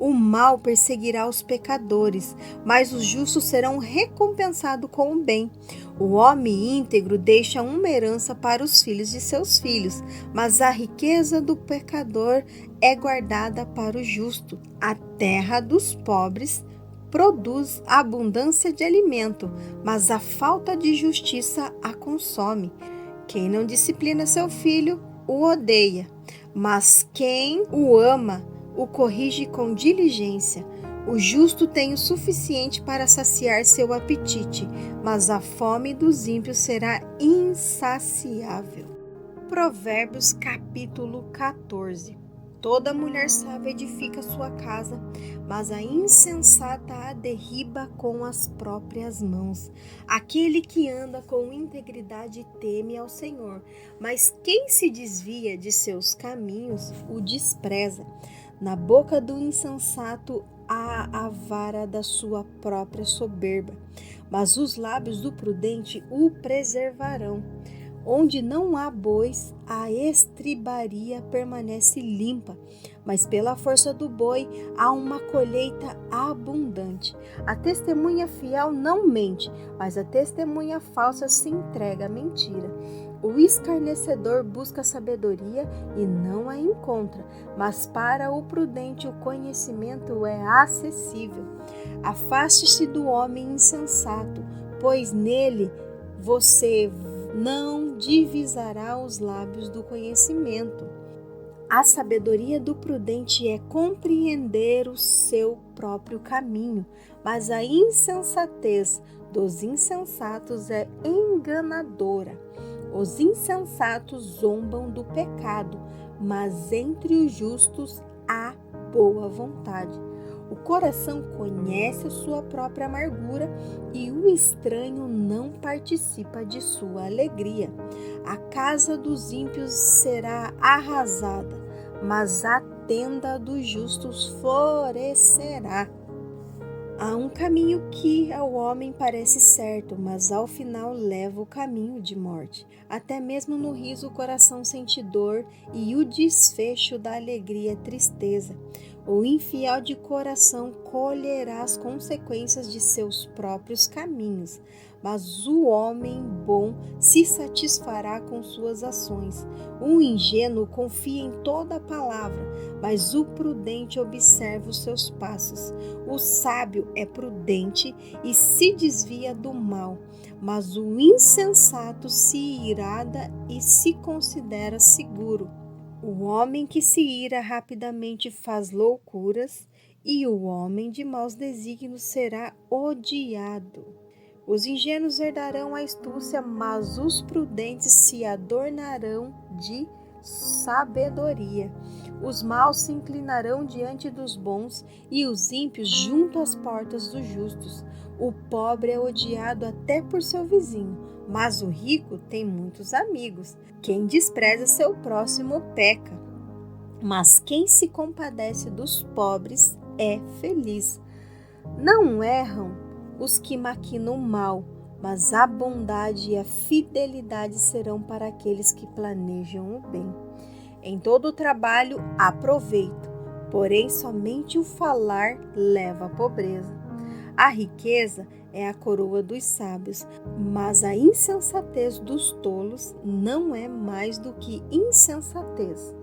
O mal perseguirá os pecadores, mas os justos serão recompensados com o bem. O homem íntegro deixa uma herança para os filhos de seus filhos, mas a riqueza do pecador é guardada para o justo. A terra dos pobres produz abundância de alimento, mas a falta de justiça a consome. Quem não disciplina seu filho, o odeia, mas quem o ama, o corrige com diligência. O justo tem o suficiente para saciar seu apetite, mas a fome dos ímpios será insaciável. Provérbios capítulo 14. Toda mulher sábia edifica sua casa, mas a insensata a derriba com as próprias mãos. Aquele que anda com integridade teme ao Senhor, mas quem se desvia de seus caminhos o despreza. Na boca do insensato há a vara da sua própria soberba, mas os lábios do prudente o preservarão. Onde não há bois, a estribaria permanece limpa, mas pela força do boi há uma colheita abundante. A testemunha fiel não mente, mas a testemunha falsa se entrega à mentira. O escarnecedor busca sabedoria e não a encontra, mas para o prudente o conhecimento é acessível. Afaste-se do homem insensato, pois nele você não divisará os lábios do conhecimento. A sabedoria do prudente é compreender o seu próprio caminho, mas a insensatez dos insensatos é enganadora. Os insensatos zombam do pecado, mas entre os justos há boa vontade. O coração conhece a sua própria amargura e o estranho não participa de sua alegria. A casa dos ímpios será arrasada, mas a tenda dos justos florescerá. Há um caminho que ao homem parece certo, mas ao final leva o caminho de morte. Até mesmo no riso o coração sente dor e o desfecho da alegria é tristeza. O infiel de coração colherá as consequências de seus próprios caminhos, mas o homem bom se satisfará com suas ações. O ingênuo confia em toda a palavra, mas o prudente observa os seus passos. O sábio é prudente e se desvia do mal, mas o insensato se irada e se considera seguro. O homem que se ira rapidamente faz loucuras, e o homem de maus desígnios será odiado. Os ingênuos herdarão a astúcia, mas os prudentes se adornarão de sabedoria. Os maus se inclinarão diante dos bons, e os ímpios junto às portas dos justos. O pobre é odiado até por seu vizinho, mas o rico tem muitos amigos. Quem despreza seu próximo peca, mas quem se compadece dos pobres é feliz. Não erram os que maquinam mal, mas a bondade e a fidelidade serão para aqueles que planejam o bem. Em todo o trabalho há proveito, porém somente o falar leva à pobreza. A riqueza é a coroa dos sábios, mas a insensatez dos tolos não é mais do que insensatez.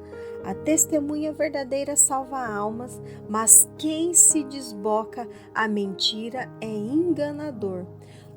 A testemunha verdadeira salva almas, mas quem se desboca à mentira é enganador.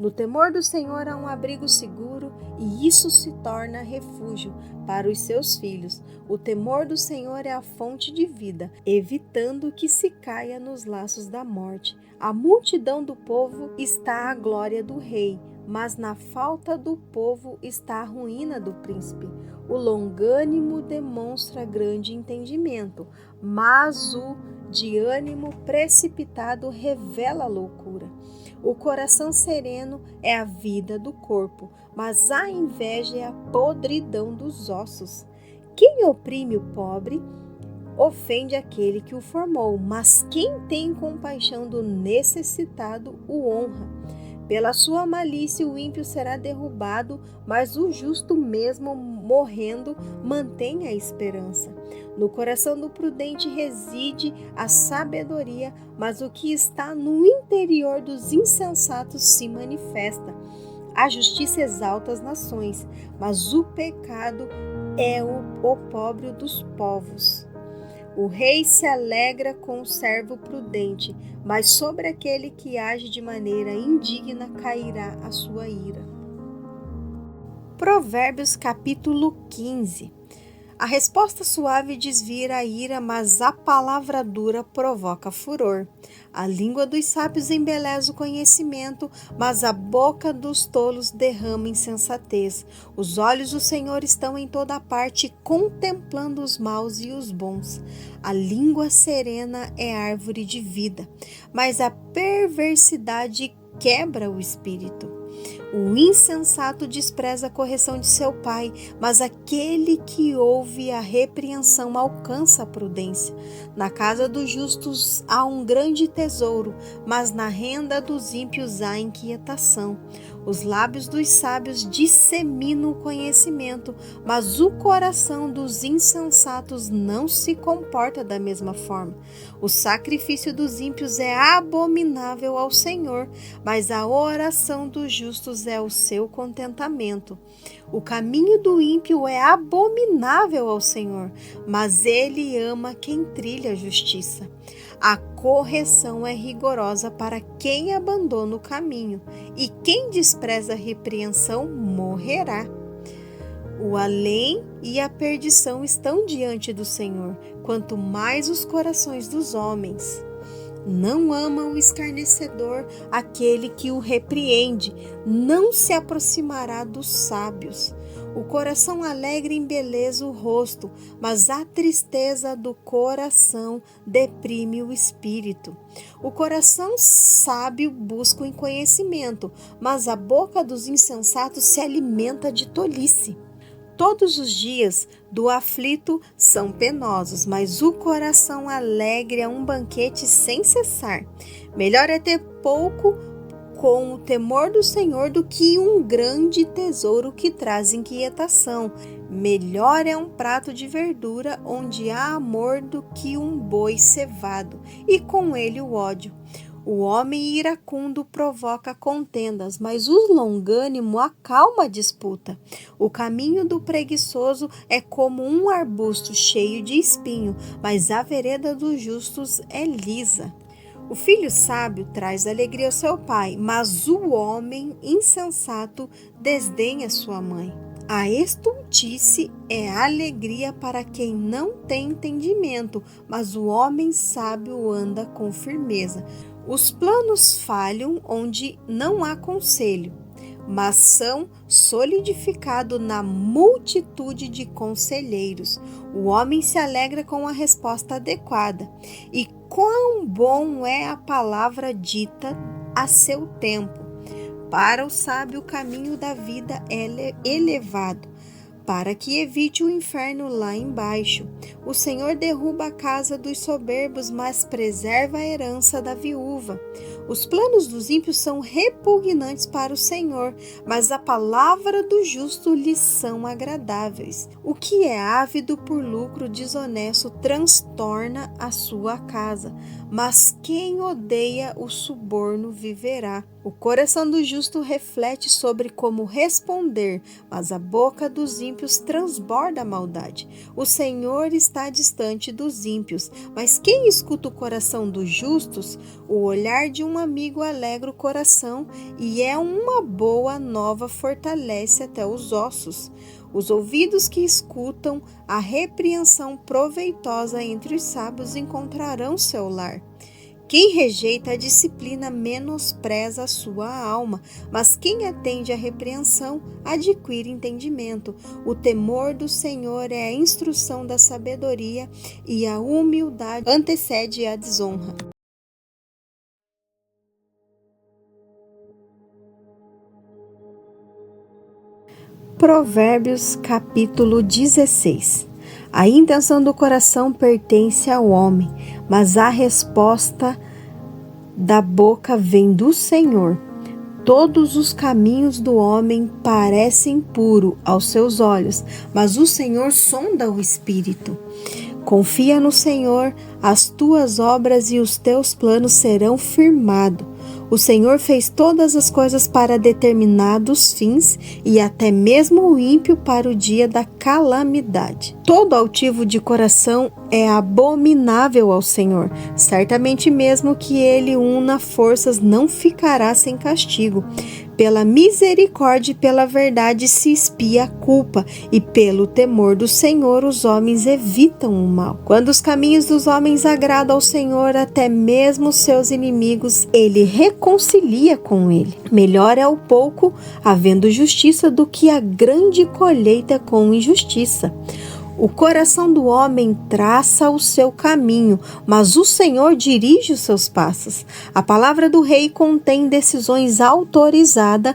No temor do Senhor há um abrigo seguro, e isso se torna refúgio para os seus filhos. O temor do Senhor é a fonte de vida, evitando que se caia nos laços da morte. A multidão do povo está a glória do rei, mas na falta do povo está a ruína do príncipe. O longânimo demonstra grande entendimento, mas o de ânimo precipitado revela loucura. O coração sereno é a vida do corpo, mas a inveja é a podridão dos ossos. Quem oprime o pobre ofende aquele que o formou, mas quem tem compaixão do necessitado o honra. Pela sua malícia o ímpio será derrubado, mas o justo mesmo morrendo mantém a esperança. No coração do prudente reside a sabedoria, mas o que está no interior dos insensatos se manifesta. A justiça exalta as nações, mas o pecado é o opróbrio dos povos. O rei se alegra com o servo prudente, mas sobre aquele que age de maneira indigna cairá a sua ira. Provérbios capítulo 15. A resposta suave desvia a ira, mas a palavra dura provoca furor. A língua dos sábios embeleza o conhecimento, mas a boca dos tolos derrama insensatez. Os olhos do Senhor estão em toda parte, contemplando os maus e os bons. A língua serena é árvore de vida, mas a perversidade quebra o espírito. O insensato despreza a correção de seu pai, mas aquele que ouve a repreensão alcança a prudência. Na casa dos justos há um grande tesouro, mas na renda dos ímpios há inquietação. Os lábios dos sábios disseminam o conhecimento, mas o coração dos insensatos não se comporta da mesma forma. O sacrifício dos ímpios é abominável ao Senhor, mas a oração dos justos é o seu contentamento. O caminho do ímpio é abominável ao Senhor, mas ele ama quem trilha a justiça. A correção é rigorosa para quem abandona o caminho, e quem despreza a repreensão morrerá. O além e a perdição estão diante do Senhor, quanto mais os corações dos homens. Não ama o escarnecedor aquele que o repreende, não se aproximará dos sábios. O coração alegre embeleza o rosto, mas a tristeza do coração deprime o espírito. O coração sábio busca o conhecimento, mas a boca dos insensatos se alimenta de tolice. Todos os dias do aflito são penosos, mas o coração alegre é um banquete sem cessar. Melhor é ter pouco com o temor do Senhor do que um grande tesouro que traz inquietação. Melhor é um prato de verdura onde há amor do que um boi cevado, e com ele o ódio. O homem iracundo provoca contendas, mas o longânimo acalma a disputa. O caminho do preguiçoso é como um arbusto cheio de espinho, mas a vereda dos justos é lisa. O filho sábio traz alegria ao seu pai, mas o homem insensato desdenha sua mãe. A estultice é alegria para quem não tem entendimento, mas o homem sábio anda com firmeza. Os planos falham onde não há conselho, mas são solidificados na multitude de conselheiros. O homem se alegra com a resposta adequada, e quão bom é a palavra dita a seu tempo. Para o sábio o caminho da vida é elevado, para que evite o inferno lá embaixo. O Senhor derruba a casa dos soberbos, mas preserva a herança da viúva. Os planos dos ímpios são repugnantes para o Senhor, mas a palavra do justo lhes são agradáveis. O que é ávido por lucro desonesto transtorna a sua casa, mas quem odeia o suborno viverá. O coração do justo reflete sobre como responder, mas a boca dos ímpios transborda a maldade. O Senhor está distante dos ímpios, mas quem escuta o coração dos justos, o olhar de um amigo alegra o coração, e é uma boa nova fortalece até os ossos. Os ouvidos que escutam a repreensão proveitosa entre os sábios encontrarão seu lar. Quem rejeita a disciplina menospreza a sua alma, mas quem atende à repreensão adquire entendimento. O temor do Senhor é a instrução da sabedoria, e a humildade antecede a desonra. Provérbios capítulo 16. A intenção do coração pertence ao homem, mas a resposta da boca vem do Senhor. Todos os caminhos do homem parecem puros aos seus olhos, mas o Senhor sonda o espírito. Confia no Senhor, as tuas obras e os teus planos serão firmados. O Senhor fez todas as coisas para determinados fins e até mesmo o ímpio para o dia da calamidade. Todo altivo de coração é abominável ao Senhor. Certamente mesmo que ele una forças não ficará sem castigo. Pela misericórdia e pela verdade se expia a culpa, e pelo temor do Senhor os homens evitam o mal. Quando os caminhos dos homens agradam ao Senhor, até mesmo seus inimigos, ele reconcilia com ele. Melhor é o pouco havendo justiça do que a grande colheita com injustiça. O coração do homem traça o seu caminho, mas o Senhor dirige os seus passos. A palavra do rei contém decisões autorizadas.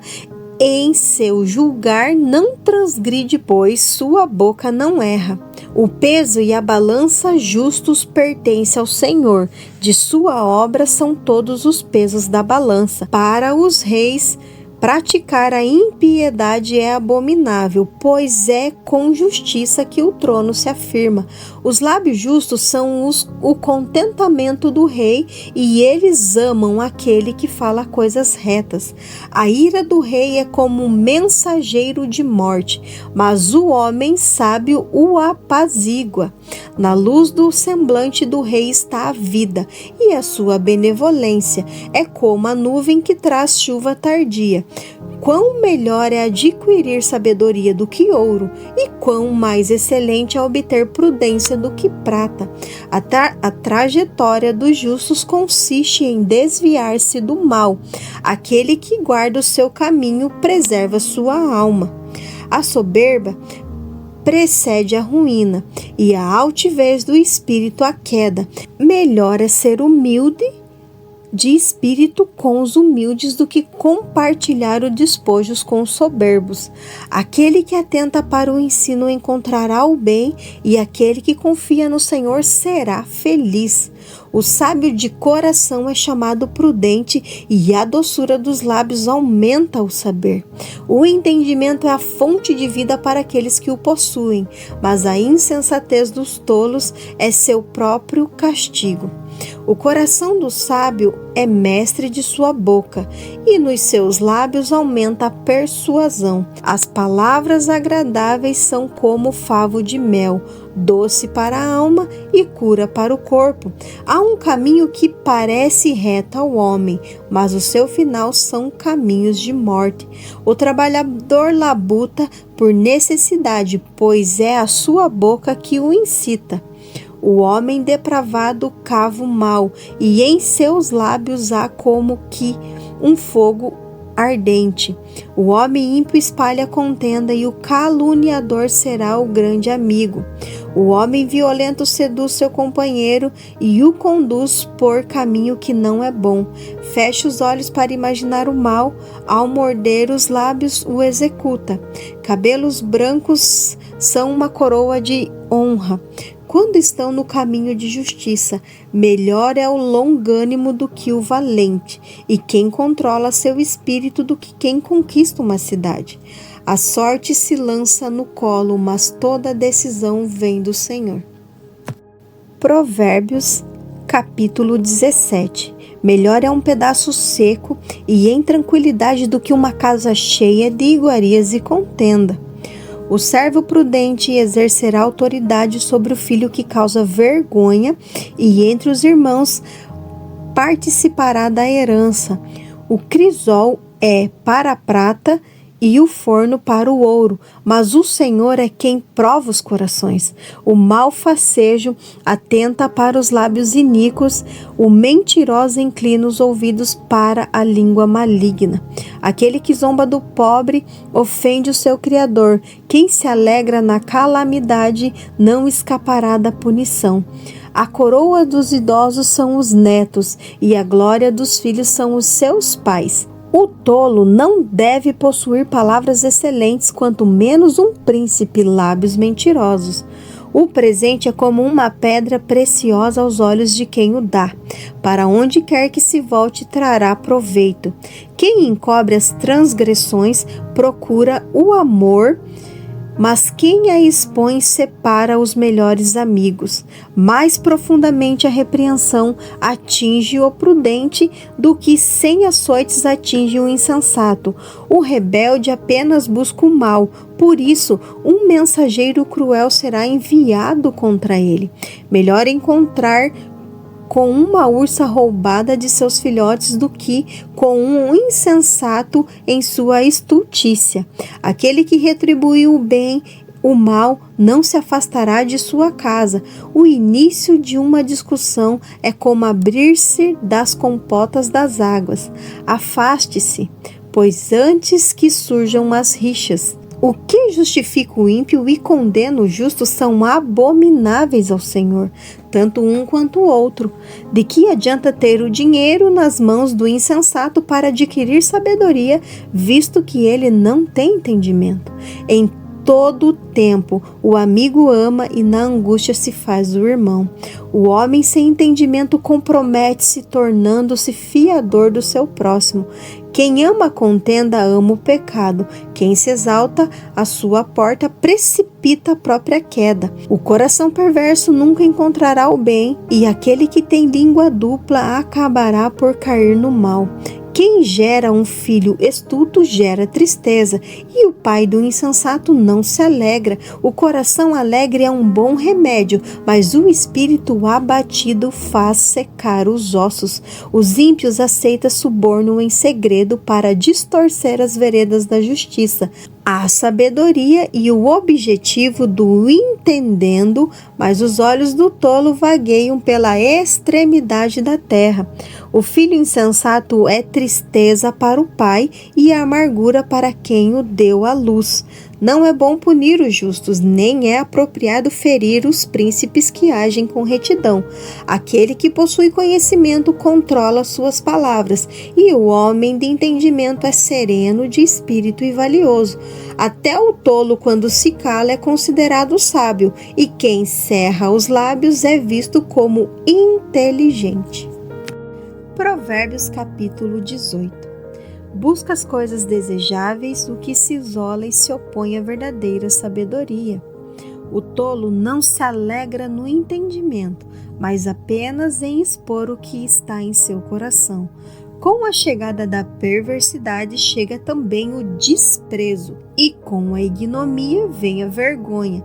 Em seu julgar não transgride, pois sua boca não erra. O peso e a balança justos pertencem ao Senhor. De sua obra são todos os pesos da balança. Para os reis, praticar a impiedade é abominável, pois é com justiça que o trono se afirma. Os lábios justos são o contentamento do rei, e eles amam aquele que fala coisas retas. A ira do rei é como um mensageiro de morte, mas o homem sábio o apazigua. Na luz do semblante do rei está a vida, e a sua benevolência é como a nuvem que traz chuva tardia. Quão melhor é adquirir sabedoria do que ouro, e quão mais excelente é obter prudência do que prata. A trajetória dos justos consiste em desviar-se do mal. Aquele que guarda o seu caminho preserva sua alma. A soberba precede a ruína, e a altivez do espírito a queda. Melhor é ser humilde de espírito com os humildes do que compartilhar os despojos com os soberbos. Aquele que atenta para o ensino encontrará o bem, e aquele que confia no Senhor será feliz. O sábio de coração é chamado prudente, e a doçura dos lábios aumenta o saber. O entendimento é a fonte de vida para aqueles que o possuem, mas a insensatez dos tolos é seu próprio castigo. O coração do sábio é mestre de sua boca, e nos seus lábios aumenta a persuasão. As palavras agradáveis são como favo de mel, doce para a alma e cura para o corpo. Há um caminho que parece reto ao homem, mas o seu final são caminhos de morte. O trabalhador labuta por necessidade, pois é a sua boca que o incita. O homem depravado cava o mal, e em seus lábios há como que um fogo ardente. O homem ímpio espalha contenda, e o caluniador será o grande amigo. O homem violento seduz seu companheiro e o conduz por caminho que não é bom. Fecha os olhos para imaginar o mal, ao morder os lábios o executa. Cabelos brancos são uma coroa de honra quando estão no caminho de justiça. Melhor é o longânimo do que o valente, e quem controla seu espírito do que quem conquista uma cidade. A sorte se lança no colo, mas toda decisão vem do Senhor. Provérbios, capítulo 17. Melhor é um pedaço seco e em tranquilidade do que uma casa cheia de iguarias e contenda. O servo prudente exercerá autoridade sobre o filho que causa vergonha, e entre os irmãos participará da herança. O crisol é para a prata e o forno para o ouro, mas o Senhor é quem prova os corações. O malfacejo atenta para os lábios iníquos, o mentiroso inclina os ouvidos para a língua maligna. Aquele que zomba do pobre ofende o seu Criador. Quem se alegra na calamidade não escapará da punição. A coroa dos idosos são os netos, e a glória dos filhos são os seus pais. O tolo não deve possuir palavras excelentes, quanto menos um príncipe lábios mentirosos. O presente é como uma pedra preciosa aos olhos de quem o dá. Para onde quer que se volte, trará proveito. Quem encobre as transgressões procura o amor Mas quem a expõe separa os melhores amigos. Mais profundamente a repreensão atinge o prudente do que 100 açoites atinge o insensato. O rebelde apenas busca o mal, por isso um mensageiro cruel será enviado contra ele. Melhor encontrar com uma ursa roubada de seus filhotes do que com um insensato em sua estultícia. Aquele que retribui o bem, o mal não se afastará de sua casa. O início de uma discussão é como abrir-se das compotas das águas. Afaste-se, pois antes que surjam as rixas. O que justifica o ímpio e condena o justo são abomináveis ao Senhor, tanto um quanto o outro. De que adianta ter o dinheiro nas mãos do insensato para adquirir sabedoria, visto que ele não tem entendimento? Em todo o tempo, o amigo ama e na angústia se faz o irmão. O homem sem entendimento compromete-se, tornando-se fiador do seu próximo. Quem ama a contenda ama o pecado. Quem se exalta à sua porta precipita a própria queda. O coração perverso nunca encontrará o bem, e aquele que tem língua dupla acabará por cair no mal. Quem gera um filho estulto gera tristeza, e o pai do insensato não se alegra. O coração alegre é um bom remédio, mas o espírito abatido faz secar os ossos. Os ímpios aceitam suborno em segredo para distorcer as veredas da justiça. A sabedoria e o objetivo do entendendo, mas os olhos do tolo vagueiam pela extremidade da terra. O filho insensato é tristeza para o pai e amargura para quem o deu à luz. Não é bom punir os justos, nem é apropriado ferir os príncipes que agem com retidão. Aquele que possui conhecimento controla suas palavras, e o homem de entendimento é sereno de espírito e valioso. Até o tolo, quando se cala, é considerado sábio, e quem cerra os lábios é visto como inteligente. Provérbios capítulo 18. Busca as coisas desejáveis, o que se isola e se opõe à verdadeira sabedoria. O tolo não se alegra no entendimento, mas apenas em expor o que está em seu coração. Com a chegada da perversidade chega também o desprezo, e com a ignomia vem a vergonha.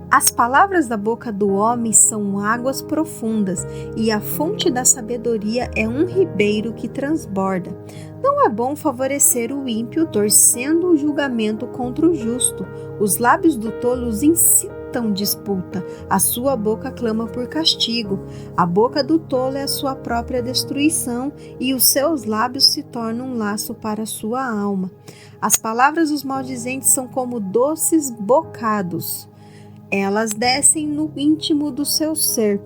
As palavras da boca do homem são águas profundas, e a fonte da sabedoria é um ribeiro que transborda. Não é bom favorecer o ímpio, torcendo o julgamento contra o justo. Os lábios do tolo incitam disputa, a sua boca clama por castigo. A boca do tolo é a sua própria destruição, e os seus lábios se tornam um laço para a sua alma. As palavras dos maldizentes são como doces bocados. Elas descem no íntimo do seu ser.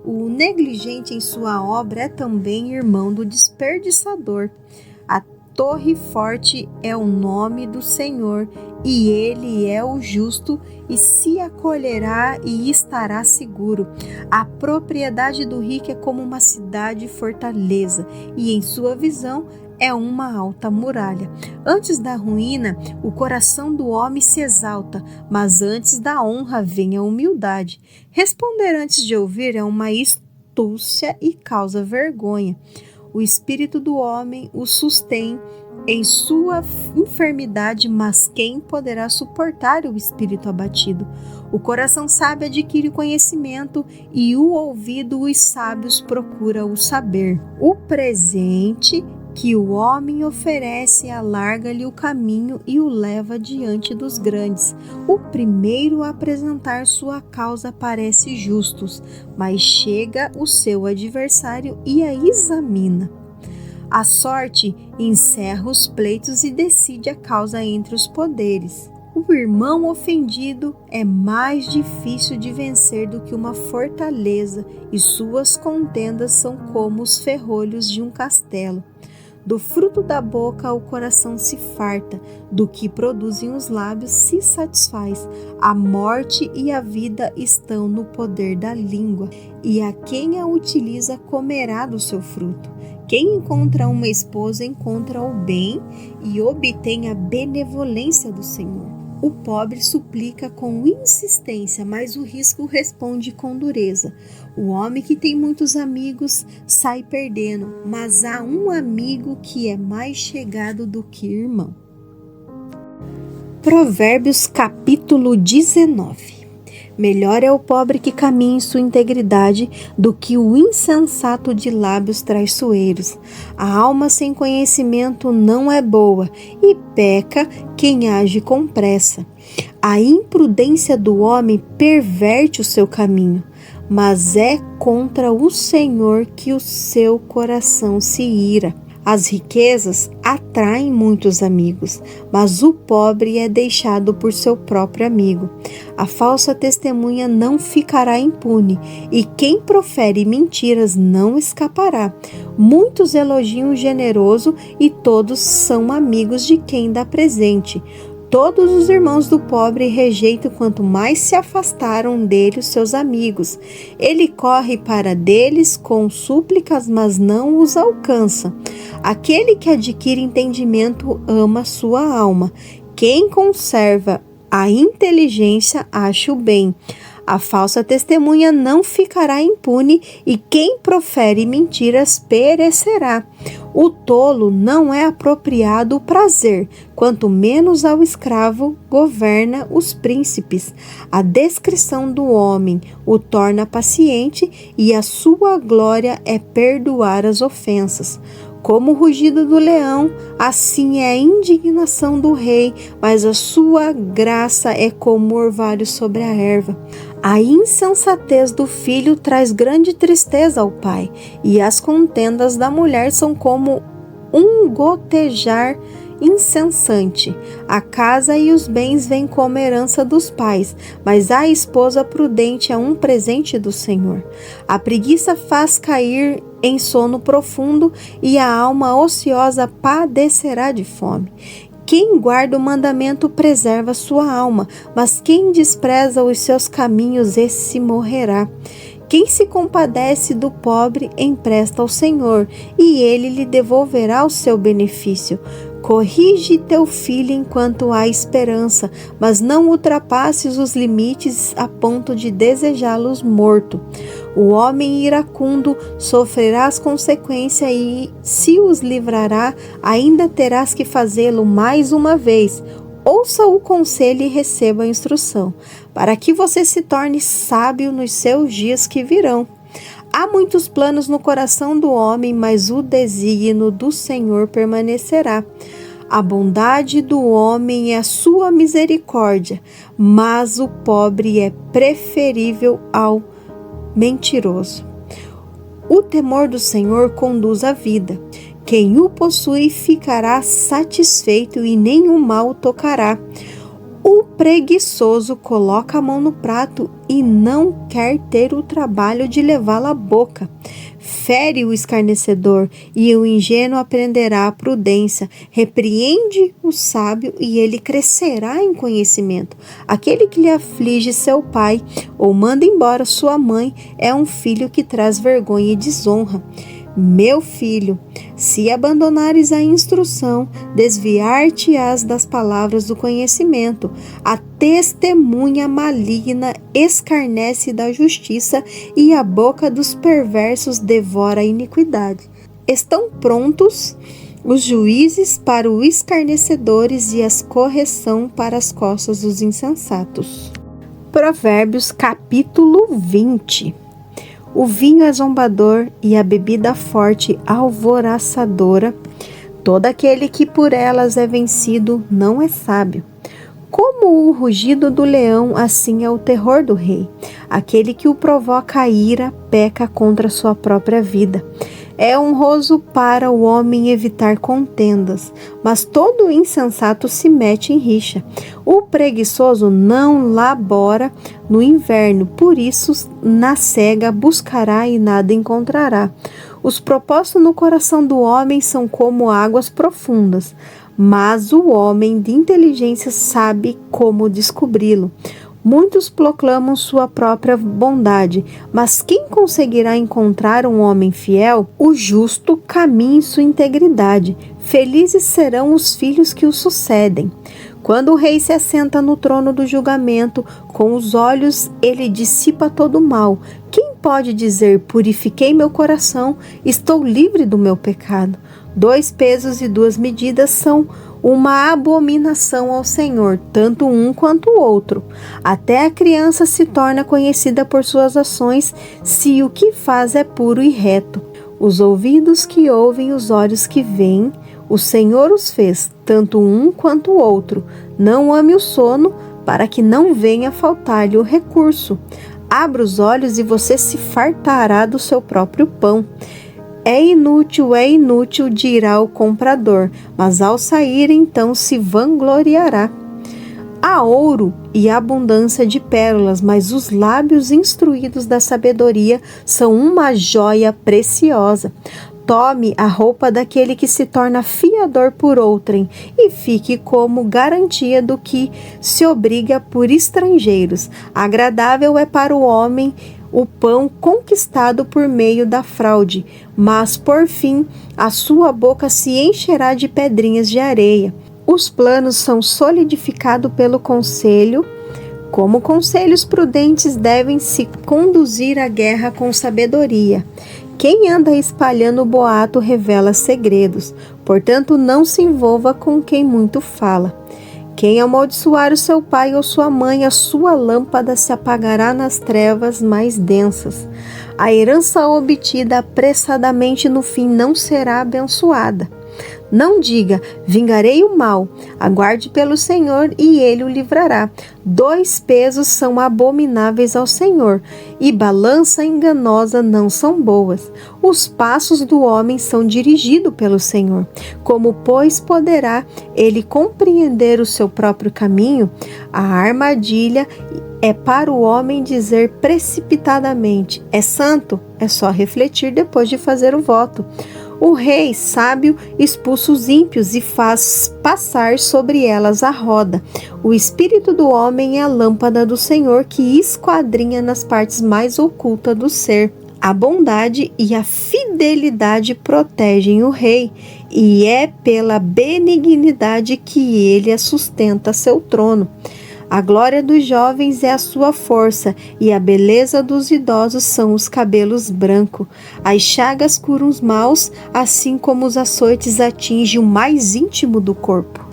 O negligente em sua obra é também irmão do desperdiçador. A torre forte é o nome do Senhor, e ele é o justo, e se acolherá e estará seguro. A propriedade do rico é como uma cidade fortaleza, e em sua visão é uma alta muralha. Antes da ruína, o coração do homem se exalta, mas antes da honra vem a humildade. Responder antes de ouvir é uma astúcia e causa vergonha. O espírito do homem o sustém em sua enfermidade, mas quem poderá suportar o espírito abatido? O coração sábio adquire conhecimento, e o ouvido os sábios procura o saber. O presente que o homem oferece alarga-lhe o caminho e o leva diante dos grandes. O primeiro a apresentar sua causa parece justo, mas chega o seu adversário e a examina. A sorte encerra os pleitos e decide a causa entre os poderes. O irmão ofendido é mais difícil de vencer do que uma fortaleza, e suas contendas são como os ferrolhos de um castelo. Do fruto da boca o coração se farta, do que produzem os lábios se satisfaz. A morte e a vida estão no poder da língua, e a quem a utiliza comerá do seu fruto. Quem encontra uma esposa encontra o bem e obtém a benevolência do Senhor. O pobre suplica com insistência, mas o rico responde com dureza. O homem que tem muitos amigos sai perdendo, mas há um amigo que é mais chegado do que irmão. Provérbios capítulo 19. Melhor é o pobre que caminha em sua integridade do que o insensato de lábios traiçoeiros. A alma sem conhecimento não é boa, e peca quem age com pressa. A imprudência do homem perverte o seu caminho, mas é contra o Senhor que o seu coração se ira. As riquezas atraem muitos amigos, mas o pobre é deixado por seu próprio amigo. A falsa testemunha não ficará impune, e quem profere mentiras não escapará. Muitos elogiam o generoso, e todos são amigos de quem dá presente. Todos os irmãos do pobre rejeitam quanto mais se afastaram dele os seus amigos. Ele corre para deles com súplicas, mas não os alcança. Aquele que adquire entendimento ama sua alma. Quem conserva a inteligência acha o bem. A falsa testemunha não ficará impune, e quem profere mentiras perecerá. O tolo não é apropriado o prazer, quanto menos ao escravo governa os príncipes. A descrição do homem o torna paciente, e a sua glória é perdoar as ofensas. Como o rugido do leão, assim é a indignação do rei, mas a sua graça é como o orvalho sobre a erva. A insensatez do filho traz grande tristeza ao pai, e as contendas da mulher são como um gotejar incessante. A casa e os bens vêm como herança dos pais, mas a esposa prudente é um presente do Senhor. A preguiça faz cair em sono profundo, e a alma ociosa padecerá de fome. Quem guarda o mandamento preserva sua alma, mas quem despreza os seus caminhos, esse morrerá. Quem se compadece do pobre empresta ao Senhor, e ele lhe devolverá o seu benefício. Corrige teu filho enquanto há esperança, mas não ultrapasses os limites a ponto de desejá-los morto. O homem iracundo sofrerá as consequências, e se os livrará, ainda terás que fazê-lo mais uma vez. Ouça o conselho e receba a instrução, para que você se torne sábio nos seus dias que virão. Há muitos planos no coração do homem, mas o desígnio do Senhor permanecerá. A bondade do homem é a sua misericórdia, mas o pobre é preferível ao mentiroso. O temor do Senhor conduz à vida. Quem o possui ficará satisfeito, e nenhum mal o tocará. O preguiçoso coloca a mão no prato e não quer ter o trabalho de levá-la à boca. Fere o escarnecedor, e o ingênuo aprenderá a prudência. Repreende o sábio, e ele crescerá em conhecimento. Aquele que lhe aflige seu pai ou manda embora sua mãe é um filho que traz vergonha e desonra. Meu filho, se abandonares a instrução, desviar-te-ás das palavras do conhecimento. A testemunha maligna escarnece da justiça, e a boca dos perversos devora a iniquidade. Estão prontos os juízes para os escarnecedores, e as correção para as costas dos insensatos. Provérbios capítulo 20. O vinho é zombador, e a bebida forte alvoroçadora. Todo aquele que por elas é vencido não é sábio. Como o rugido do leão, assim é o terror do rei. Aquele que o provoca a ira peca contra sua própria vida. É honroso para o homem evitar contendas, mas todo insensato se mete em rixa. O preguiçoso não labora no inverno, por isso na cega buscará e nada encontrará. Os propósitos no coração do homem são como águas profundas, mas o homem de inteligência sabe como descobri-lo. Muitos proclamam sua própria bondade, mas quem conseguirá encontrar um homem fiel? O justo caminha em sua integridade. Felizes serão os filhos que o sucedem. Quando o rei se assenta no trono do julgamento, com os olhos ele dissipa todo o mal. Quem pode dizer: purifiquei meu coração, estou livre do meu pecado? 2 pesos e 2 medidas são uma abominação ao Senhor, tanto um quanto o outro. Até a criança se torna conhecida por suas ações, se o que faz é puro e reto. Os ouvidos que ouvem, os olhos que veem, o Senhor os fez, tanto um quanto o outro. Não ame o sono, para que não venha faltar-lhe o recurso. Abra os olhos e você se fartará do seu próprio pão. É inútil, dirá o comprador, mas ao sair então se vangloriará. Há ouro e abundância de pérolas, mas os lábios instruídos da sabedoria são uma joia preciosa. Tome a roupa daquele que se torna fiador por outrem e fique como garantia do que se obriga por estrangeiros. Agradável é para o homem o pão conquistado por meio da fraude, mas por fim a sua boca se encherá de pedrinhas de areia. Os planos são solidificados pelo conselho. Como conselhos prudentes devem se conduzir à guerra com sabedoria. Quem anda espalhando boato revela segredos, portanto não se envolva com quem muito fala. Quem amaldiçoar o seu pai ou sua mãe, a sua lâmpada se apagará nas trevas mais densas. A herança obtida apressadamente no fim não será abençoada. Não diga: vingarei o mal. Aguarde pelo Senhor e ele o livrará. 2 pesos são abomináveis ao Senhor, e balança enganosa não são boas. Os passos do homem são dirigidos pelo Senhor. Como, pois, poderá ele compreender o seu próprio caminho? A armadilha é para o homem dizer precipitadamente: é santo. É só refletir depois de fazer o voto. O rei sábio expulsa os ímpios e faz passar sobre elas a roda. O espírito do homem é a lâmpada do Senhor que esquadrinha nas partes mais ocultas do ser. A bondade e a fidelidade protegem o rei, e é pela benignidade que ele sustenta seu trono. A glória dos jovens é a sua força, e a beleza dos idosos são os cabelos brancos. As chagas curam os maus, assim como os açoites atingem o mais íntimo do corpo.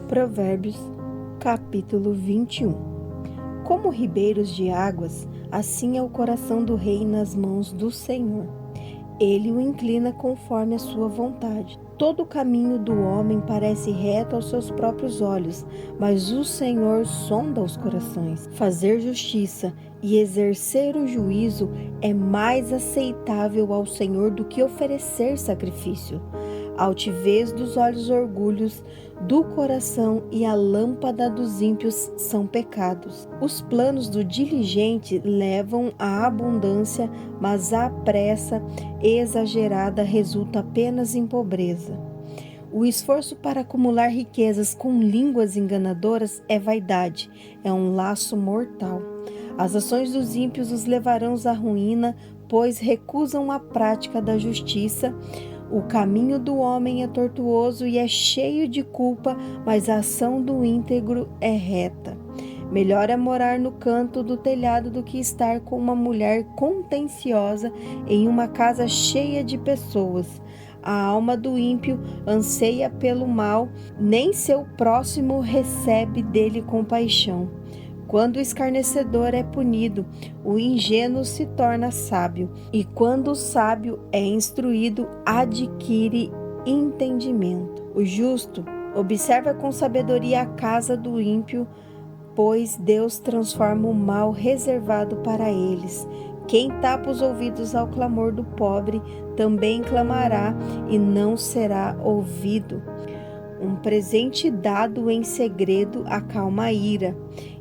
Provérbios, capítulo 21. Como ribeiros de águas, assim é o coração do rei nas mãos do Senhor. Ele o inclina conforme a sua vontade. Todo o caminho do homem parece reto aos seus próprios olhos, mas o Senhor sonda os corações. Fazer justiça e exercer o juízo é mais aceitável ao Senhor do que oferecer sacrifício. A altivez dos olhos, orgulhos do coração e a lâmpada dos ímpios são pecados. Os planos do diligente levam à abundância, mas a pressa exagerada resulta apenas em pobreza. O esforço para acumular riquezas com línguas enganadoras é vaidade, é um laço mortal. As ações dos ímpios os levarão à ruína, pois recusam a prática da justiça. O caminho do homem é tortuoso e é cheio de culpa, mas a ação do íntegro é reta. Melhor é morar no canto do telhado do que estar com uma mulher contenciosa em uma casa cheia de pessoas. A alma do ímpio anseia pelo mal, nem seu próximo recebe dele compaixão. Quando o escarnecedor é punido, o ingênuo se torna sábio, e quando o sábio é instruído, adquire entendimento. O justo Observa com sabedoria a casa do ímpio, pois Deus transforma o mal reservado para eles. Quem tapa os ouvidos ao clamor do pobre, também clamará e não será ouvido. Um presente dado em segredo acalma a ira,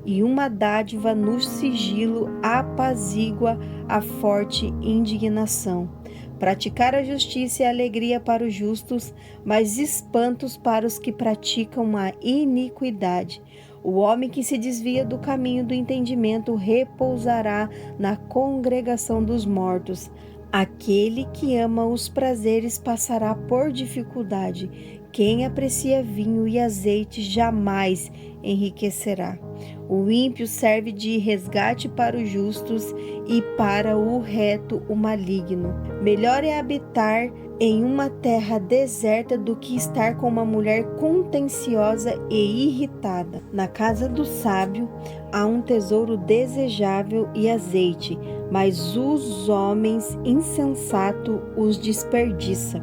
e uma dádiva no sigilo apazigua a forte indignação. Praticar a justiça é alegria para os justos, mas espantos para os que praticam a iniquidade. O homem que se desvia do caminho do entendimento repousará na congregação dos mortos. Aquele que ama os prazeres passará por dificuldade. Quem aprecia vinho e azeite jamais enriquecerá. O ímpio serve de resgate para os justos e para o reto o maligno. Melhor é habitar em uma terra deserta do que estar com uma mulher contenciosa e irritada. Na casa do sábio há um tesouro desejável e azeite, mas os homens insensatos os desperdiçam.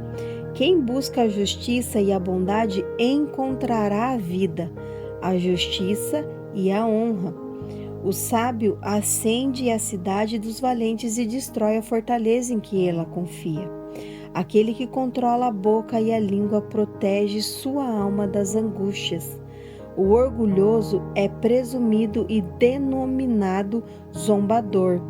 Quem busca a justiça e a bondade encontrará a vida, a justiça e a honra. O sábio acende a cidade dos valentes e destrói a fortaleza em que ela confia. Aquele que controla a boca e a língua protege sua alma das angústias. O orgulhoso é presumido e denominado zombador.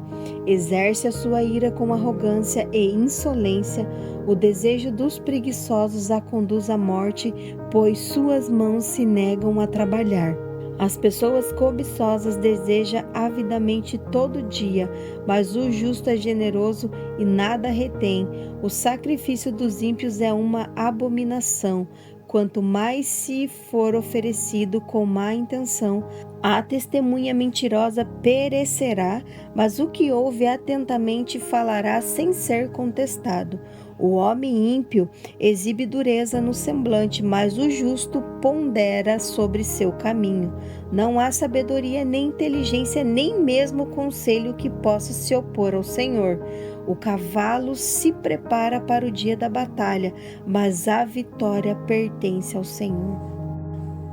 Exerce a sua ira com arrogância e insolência. O desejo dos preguiçosos a conduz à morte, pois suas mãos se negam a trabalhar. As pessoas cobiçosas desejam avidamente todo dia, mas o justo é generoso e nada retém. O sacrifício dos ímpios é uma abominação. Quanto mais se for oferecido com má intenção, a testemunha mentirosa perecerá, mas o que ouve atentamente falará sem ser contestado. O homem ímpio exibe dureza no semblante, mas o justo pondera sobre seu caminho. Não há sabedoria, nem inteligência, nem mesmo conselho que possa se opor ao Senhor. O cavalo se prepara para o dia da batalha, mas a vitória pertence ao Senhor.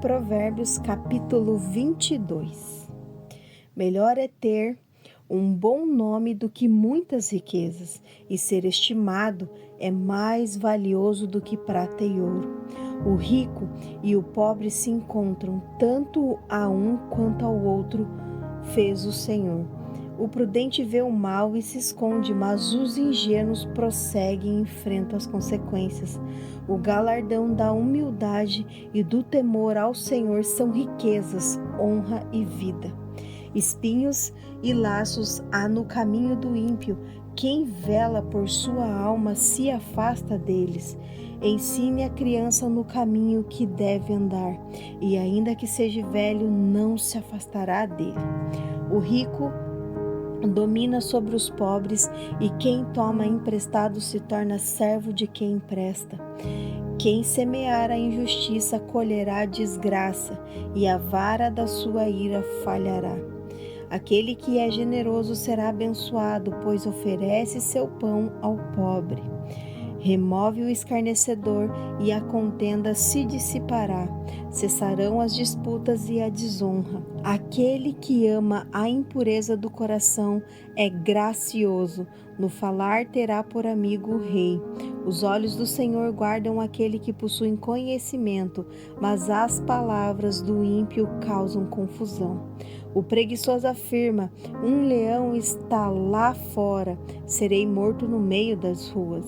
Provérbios capítulo 22. Melhor é ter um bom nome do que muitas riquezas, e ser estimado é mais valioso do que prata e ouro. O rico e o pobre se encontram, tanto a um quanto ao outro fez o Senhor. O prudente vê o mal e se esconde, mas os ingênuos prosseguem e enfrentam as consequências. O galardão da humildade e do temor ao Senhor são riquezas, honra e vida. Espinhos e laços há no caminho do ímpio. Quem vela por sua alma se afasta deles. Ensine a criança no caminho que deve andar, e ainda que seja velho, não se afastará dele. O rico domina sobre os pobres, e quem toma emprestado se torna servo de quem empresta. Quem semear a injustiça colherá a desgraça, e a vara da sua ira falhará. Aquele que é generoso será abençoado, pois oferece seu pão ao pobre. Remove o escarnecedor e a contenda se dissipará. Cessarão as disputas e a desonra. Aquele que ama a impureza do coração é gracioso. No falar terá por amigo o rei. Os olhos do Senhor guardam aquele que possui conhecimento, mas as palavras do ímpio causam confusão. O preguiçoso afirma: um leão está lá fora, serei morto no meio das ruas.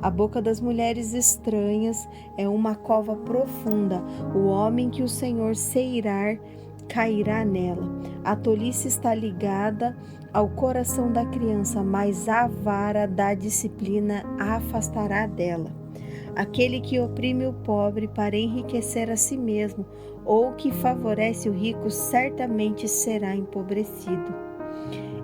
A boca das mulheres estranhas é uma cova profunda. O homem que o Senhor se irar cairá nela. A tolice está ligada ao coração da criança, mas a vara da disciplina a afastará dela. Aquele que oprime o pobre para enriquecer a si mesmo, ou que favorece o rico, certamente será empobrecido.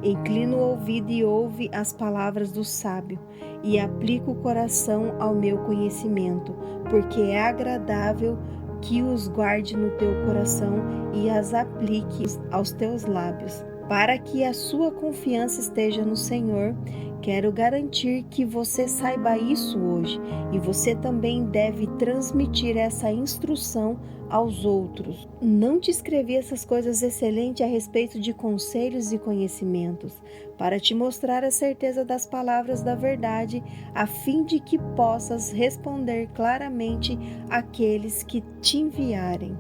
Inclina o ouvido e ouve as palavras do sábio, e aplica o coração ao meu conhecimento, porque é agradável que os guarde no teu coração e as aplique aos teus lábios. Para que a sua confiança esteja no Senhor, quero garantir que você saiba isso hoje e você também deve transmitir essa instrução aos outros. Não te escrevi essas coisas excelentes a respeito de conselhos e conhecimentos, para te mostrar a certeza das palavras da verdade, a fim de que possas responder claramente àqueles que te enviarem.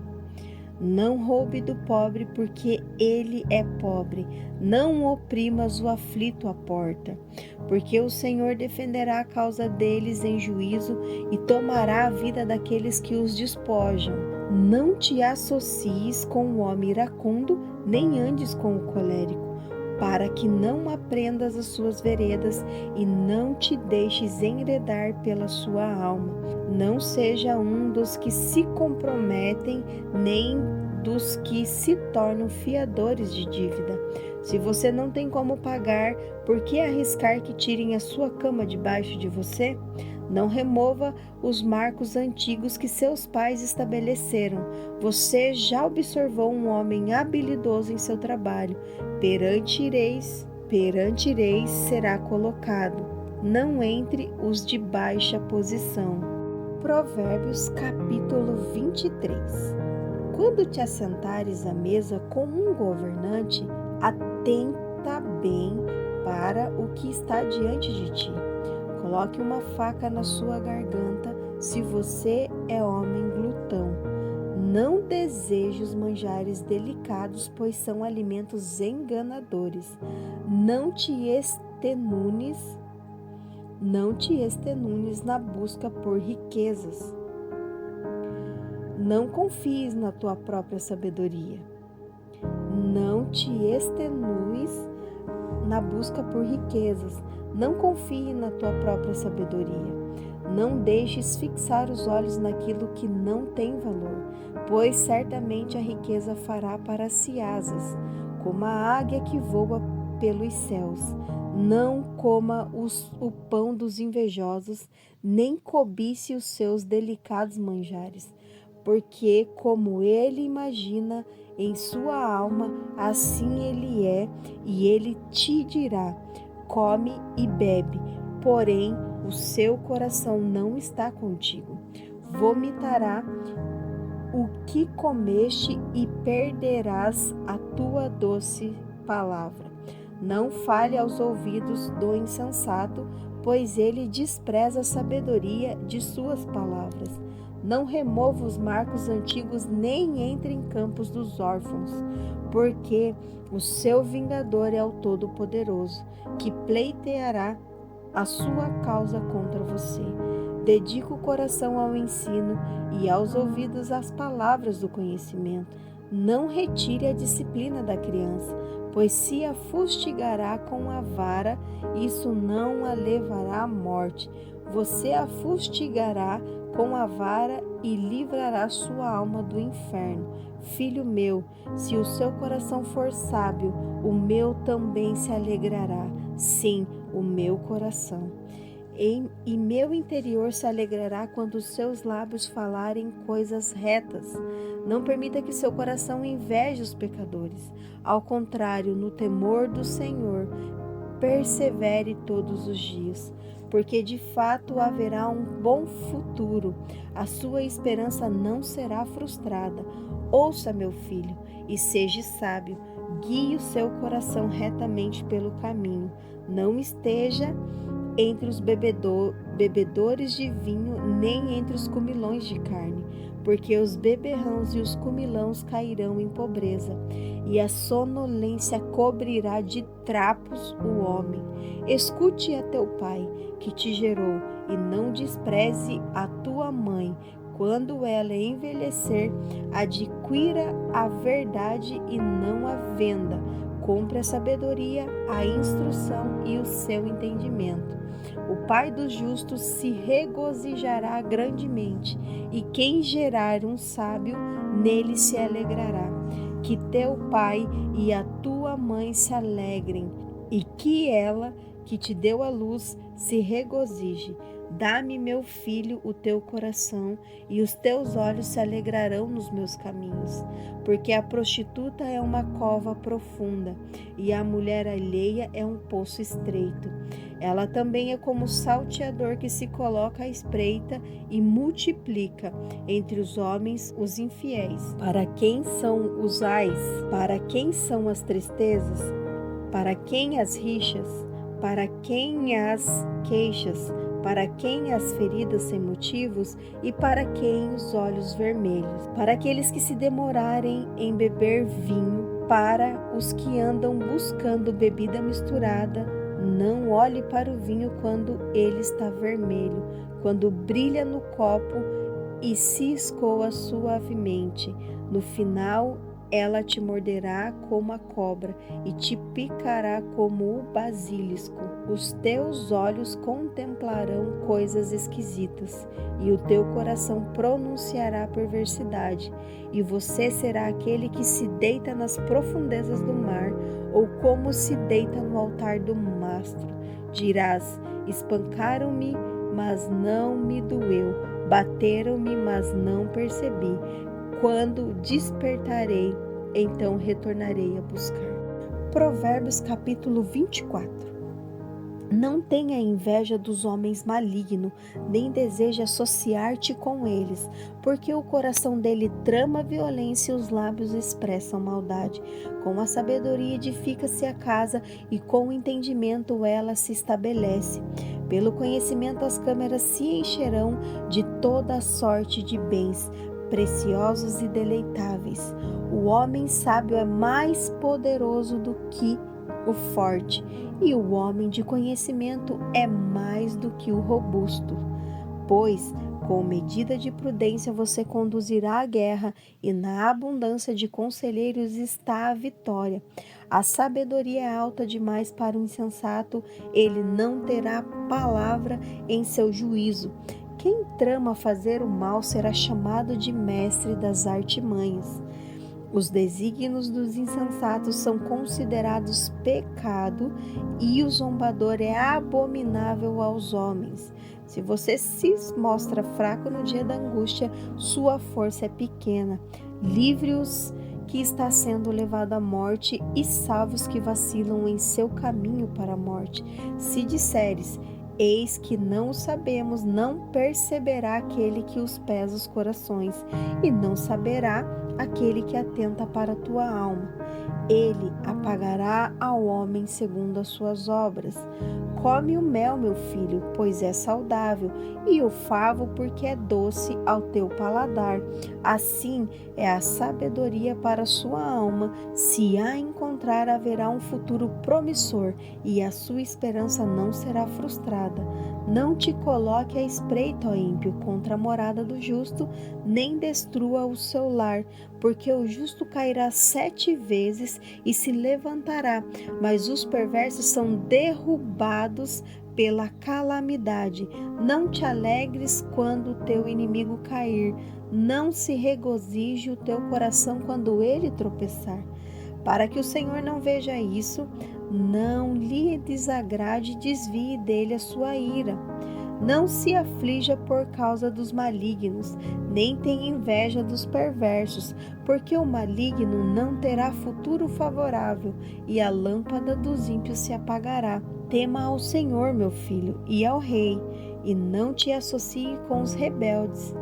Não roube do pobre, porque ele é pobre. Não oprimas o aflito à porta, porque o Senhor defenderá a causa deles em juízo e tomará a vida daqueles que os despojam. Não te associes com o homem iracundo, nem andes com o colérico, para que não aprendas as suas veredas e não te deixes enredar pela sua alma. Não seja um dos que se comprometem, nem dos que se tornam fiadores de dívida. Se você não tem como pagar, por que arriscar que tirem a sua cama debaixo de você? Não remova os marcos antigos que seus pais estabeleceram. Você já observou um homem habilidoso em seu trabalho. Perante ireis será colocado. Não entre os de baixa posição. Provérbios capítulo 23. Quando te assentares à mesa com um governante, atenta bem para o que está diante de ti. Coloque uma faca na sua garganta, se você é homem glutão. Não deseje os manjares delicados, pois são alimentos enganadores. Não te extenues na busca por riquezas. Não confies na tua própria sabedoria. Não te extenues na busca por riquezas. Não confie na tua própria sabedoria. Não deixes fixar os olhos naquilo que não tem valor, pois certamente a riqueza fará para si asas, como a águia que voa pelos céus. Não coma o pão dos invejosos, nem cobice os seus delicados manjares, porque como ele imagina em sua alma, assim ele é, e ele te dirá: come e bebe, porém o seu coração não está contigo. Vomitará o que comeste e perderás a tua doce palavra. Não fale aos ouvidos do insensato, pois ele despreza a sabedoria de suas palavras. Não remova os marcos antigos, nem entre em campos dos órfãos, porque o seu vingador é o Todo-Poderoso, que pleiteará a sua causa contra você. Dedica o coração ao ensino e aos ouvidos às palavras do conhecimento. Não retire a disciplina da criança, pois se a fustigará com a vara, isso não a levará à morte. Você a fustigará com a vara e livrará sua alma do inferno. Filho meu, se o seu coração for sábio, o meu também se alegrará. Sim, o meu coração. E meu interior se alegrará quando os seus lábios falarem coisas retas. Não permita que seu coração inveje os pecadores. Ao contrário, no temor do Senhor, persevere todos os dias, porque de fato haverá um bom futuro. A sua esperança não será frustrada. Ouça, meu filho, e seja sábio. Guie o seu coração retamente pelo caminho. Não esteja entre os bebedores de vinho, nem entre os comilões de carne, porque os beberrãos e os comilãos cairão em pobreza, e a sonolência cobrirá de trapos o homem. Escute a teu pai, que te gerou, e não despreze a tua mãe. Quando ela envelhecer, adquira a verdade e não a venda. Compre a sabedoria, a instrução e o seu entendimento. O pai dos justos se regozijará grandemente, e quem gerar um sábio, nele se alegrará. Que teu pai e a tua mãe se alegrem, e que ela, que te deu a luz, se regozije. Dá-me, meu filho, o teu coração, e os teus olhos se alegrarão nos meus caminhos, porque a prostituta é uma cova profunda, e a mulher alheia é um poço estreito. Ela também é como o salteador que se coloca à espreita e multiplica entre os homens os infiéis. Para quem são os ais? Para quem são as tristezas? Para quem as rixas? Para quem as queixas? Para quem as feridas sem motivos e para quem os olhos vermelhos? Para aqueles que se demorarem em beber vinho, para os que andam buscando bebida misturada, não olhe para o vinho quando ele está vermelho, quando brilha no copo e se escoa suavemente. No final, ela te morderá como a cobra e te picará como o basilisco. Os teus olhos contemplarão coisas esquisitas e o teu coração pronunciará perversidade. E você será aquele que se deita nas profundezas do mar ou como se deita no altar do mastro. Dirás: espancaram-me, mas não me doeu. Bateram-me, mas não percebi. Quando despertarei, então retornarei a buscar. Provérbios capítulo 24. Não tenha inveja dos homens malignos, nem deseje associar-te com eles, porque o coração dele trama violência e os lábios expressam maldade. Com a sabedoria edifica-se a casa e com o entendimento ela se estabelece. Pelo conhecimento as câmaras se encherão de toda a sorte de bens, preciosos e deleitáveis. O homem sábio é mais poderoso do que o forte, e o homem de conhecimento é mais do que o robusto. Pois, com medida de prudência você conduzirá a guerra, e na abundância de conselheiros está a vitória. A sabedoria é alta demais para o insensato, ele não terá palavra em seu juízo. Quem trama fazer o mal será chamado de mestre das artimanhas. Os desígnios dos insensatos são considerados pecado e o zombador é abominável aos homens. Se você se mostra fraco no dia da angústia, sua força é pequena. Livre-os que está sendo levado à morte e salve os que vacilam em seu caminho para a morte. Se disseres: eis que não o sabemos, não perceberá aquele que os pesa os corações, e não saberá aquele que atenta para a tua alma. Ele apagará ao homem segundo as suas obras. Come o mel, meu filho, pois é saudável, e o favo, porque é doce ao teu paladar. Assim é a sabedoria para a sua alma. Se a encontrar, haverá um futuro promissor, e a sua esperança não será frustrada. Não te coloque à espreita, ó ímpio, contra a morada do justo, nem destrua o seu lar, porque o justo cairá 7 vezes e se levantará, mas os perversos são derrubados pela calamidade. Não te alegres quando o teu inimigo cair, não se regozije o teu coração quando ele tropeçar. Para que o Senhor não veja isso, não lhe desagrade e desvie dele a sua ira. Não se aflija por causa dos malignos, nem tenha inveja dos perversos, porque o maligno não terá futuro favorável, e a lâmpada dos ímpios se apagará. Tema ao Senhor, meu filho, e ao rei, e não te associe com os rebeldes,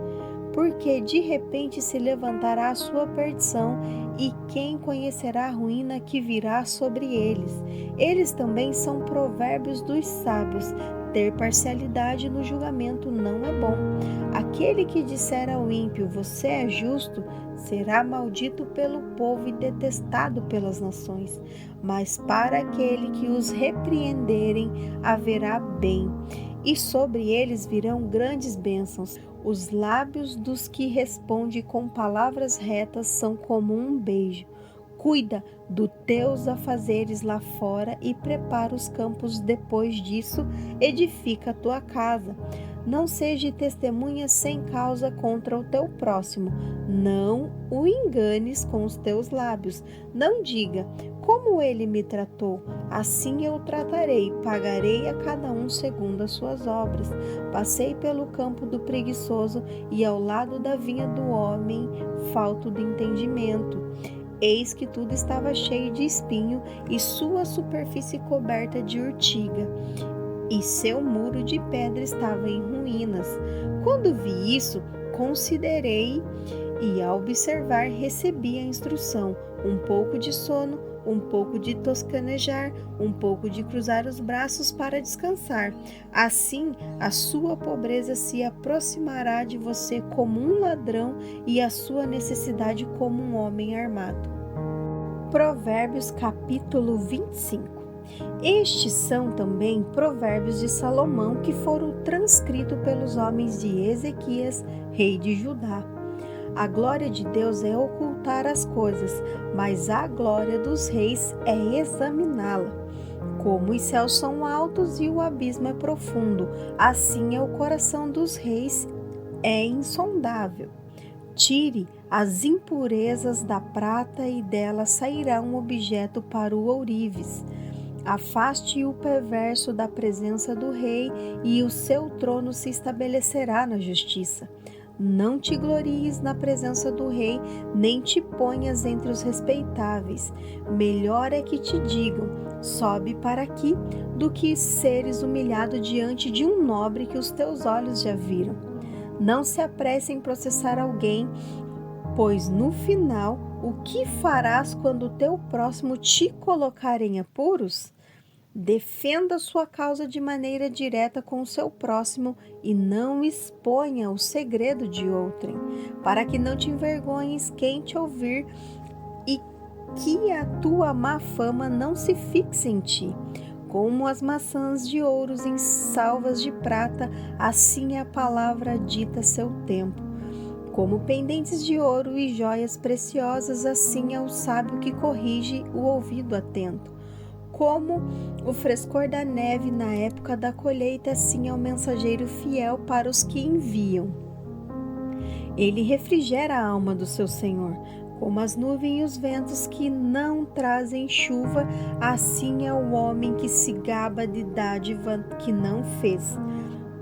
porque de repente se levantará a sua perdição, e quem conhecerá a ruína que virá sobre eles? Eles também são provérbios dos sábios. Ter parcialidade no julgamento não é bom. Aquele que disser ao ímpio: você é justo, será maldito pelo povo e detestado pelas nações. Mas para aquele que os repreenderem, haverá bem, e sobre eles virão grandes bênçãos. Os lábios dos que respondem com palavras retas são como um beijo. Cuida dos teus afazeres lá fora e prepara os campos. Depois disso, edifica a tua casa. Não seja testemunha sem causa contra o teu próximo. Não o enganes com os teus lábios. Não diga: Como ele me tratou, assim eu o tratarei, pagarei a cada um segundo as suas obras. Passei pelo campo do preguiçoso e ao lado da vinha do homem falto de entendimento. Eis que tudo estava cheio de espinho e sua superfície coberta de urtiga, e seu muro de pedra estava em ruínas. Quando vi isso, considerei e, ao observar, recebi a instrução: um pouco de sono, um pouco de toscanejar, um pouco de cruzar os braços para descansar. Assim, a sua pobreza se aproximará de você como um ladrão e a sua necessidade como um homem armado. Provérbios capítulo 25. Estes são também provérbios de Salomão que foram transcritos pelos homens de Ezequias, rei de Judá. A glória de Deus é ocultar as coisas, mas a glória dos reis é examiná-la. Como os céus são altos e o abismo é profundo, assim é o coração dos reis, é insondável. Tire as impurezas da prata e dela sairá um objeto para o ourives. Afaste o perverso da presença do rei e o seu trono se estabelecerá na justiça. Não te glories na presença do rei, nem te ponhas entre os respeitáveis. Melhor é que te digam: sobe para aqui, do que seres humilhado diante de um nobre que os teus olhos já viram. Não se apresse em processar alguém, pois no final, o que farás quando o teu próximo te colocar em apuros? Defenda sua causa de maneira direta com o seu próximo e não exponha o segredo de outrem, para que não te envergonhes quem te ouvir e que a tua má fama não se fixe em ti. Como as maçãs de ouro em salvas de prata, assim é a palavra dita a seu tempo. Como pendentes de ouro e joias preciosas, assim é o sábio que corrige o ouvido atento. Como o frescor da neve na época da colheita, assim é o mensageiro fiel para os que enviam. Ele refrigera a alma do seu senhor. Como as nuvens e os ventos que não trazem chuva, assim é o homem que se gaba de dádiva que não fez.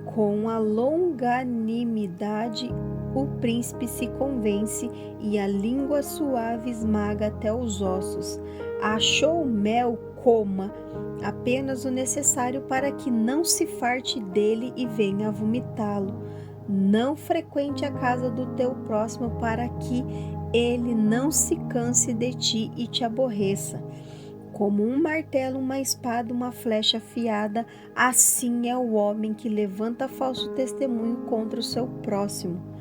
Com a longanimidade o príncipe se convence e a língua suave esmaga até os ossos. Achou mel, coma apenas o necessário para que não se farte dele e venha a vomitá-lo. Não frequente a casa do teu próximo para que ele não se canse de ti e te aborreça. Como um martelo, uma espada, uma flecha afiada, assim é o homem que levanta falso testemunho contra o seu próximo.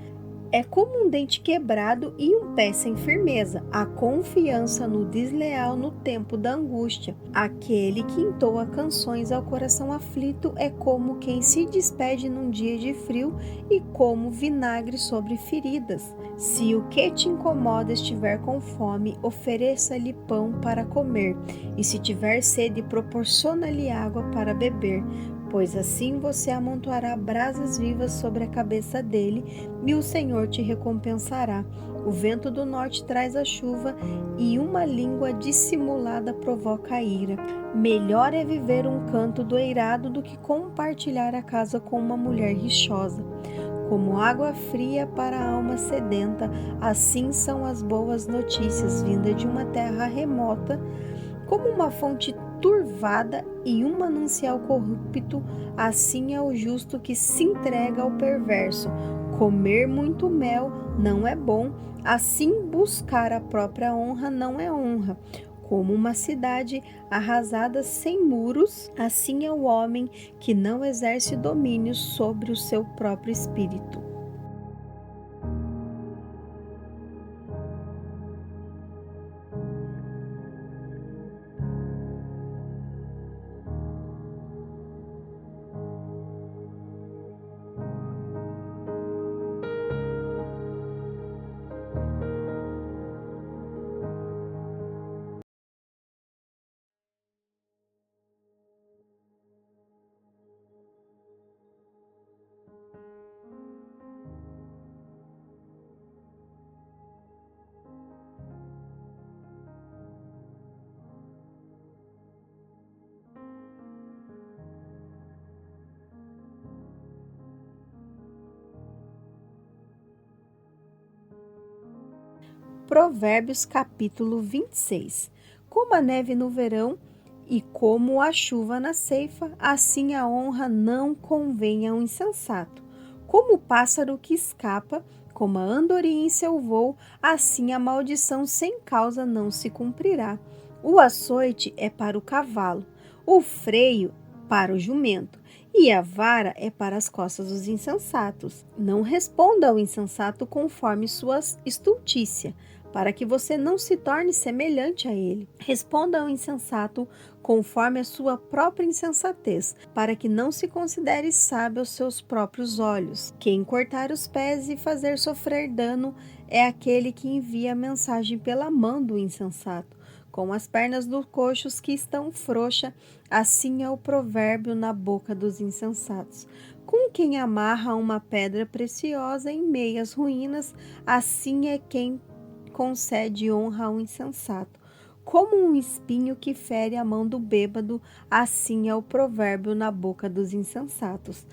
É como um dente quebrado e um pé sem firmeza, a confiança no desleal no tempo da angústia. Aquele que entoa canções ao coração aflito é como quem se despede num dia de frio e como vinagre sobre feridas. Se o que te incomoda estiver com fome, ofereça-lhe pão para comer, e se tiver sede, proporciona-lhe água para beber, pois assim você amontoará brasas vivas sobre a cabeça dele, e o Senhor te recompensará. O vento do norte traz a chuva, e uma língua dissimulada provoca a ira. Melhor é viver um canto do eirado do que compartilhar a casa com uma mulher rixosa. Como água fria para a alma sedenta, assim são as boas notícias vindas de uma terra remota. Como uma fonte turvada e um manancial corrupto, assim é o justo que se entrega ao perverso. Comer muito mel não é bom, assim buscar a própria honra não é honra. Como uma cidade arrasada sem muros, assim é o homem que não exerce domínio sobre o seu próprio espírito. Provérbios capítulo 26. Como a neve no verão e como a chuva na ceifa, assim a honra não convém a um insensato. Como o pássaro que escapa, como a andorinha em seu voo, assim a maldição sem causa não se cumprirá. O açoite é para o cavalo, o freio para o jumento, e a vara é para as costas dos insensatos. Não responda ao insensato conforme sua estultícia, para que você não se torne semelhante a ele. Responda ao insensato conforme a sua própria insensatez, para que não se considere sábio aos seus próprios olhos. Quem cortar os pés e fazer sofrer dano é aquele que envia a mensagem pela mão do insensato. Com as pernas dos coxos que estão frouxas, assim é o provérbio na boca dos insensatos. Com quem amarra uma pedra preciosa em meias ruínas, assim é quem concede honra ao insensato. Como um espinho que fere a mão do bêbado, assim é o provérbio na boca dos insensatos.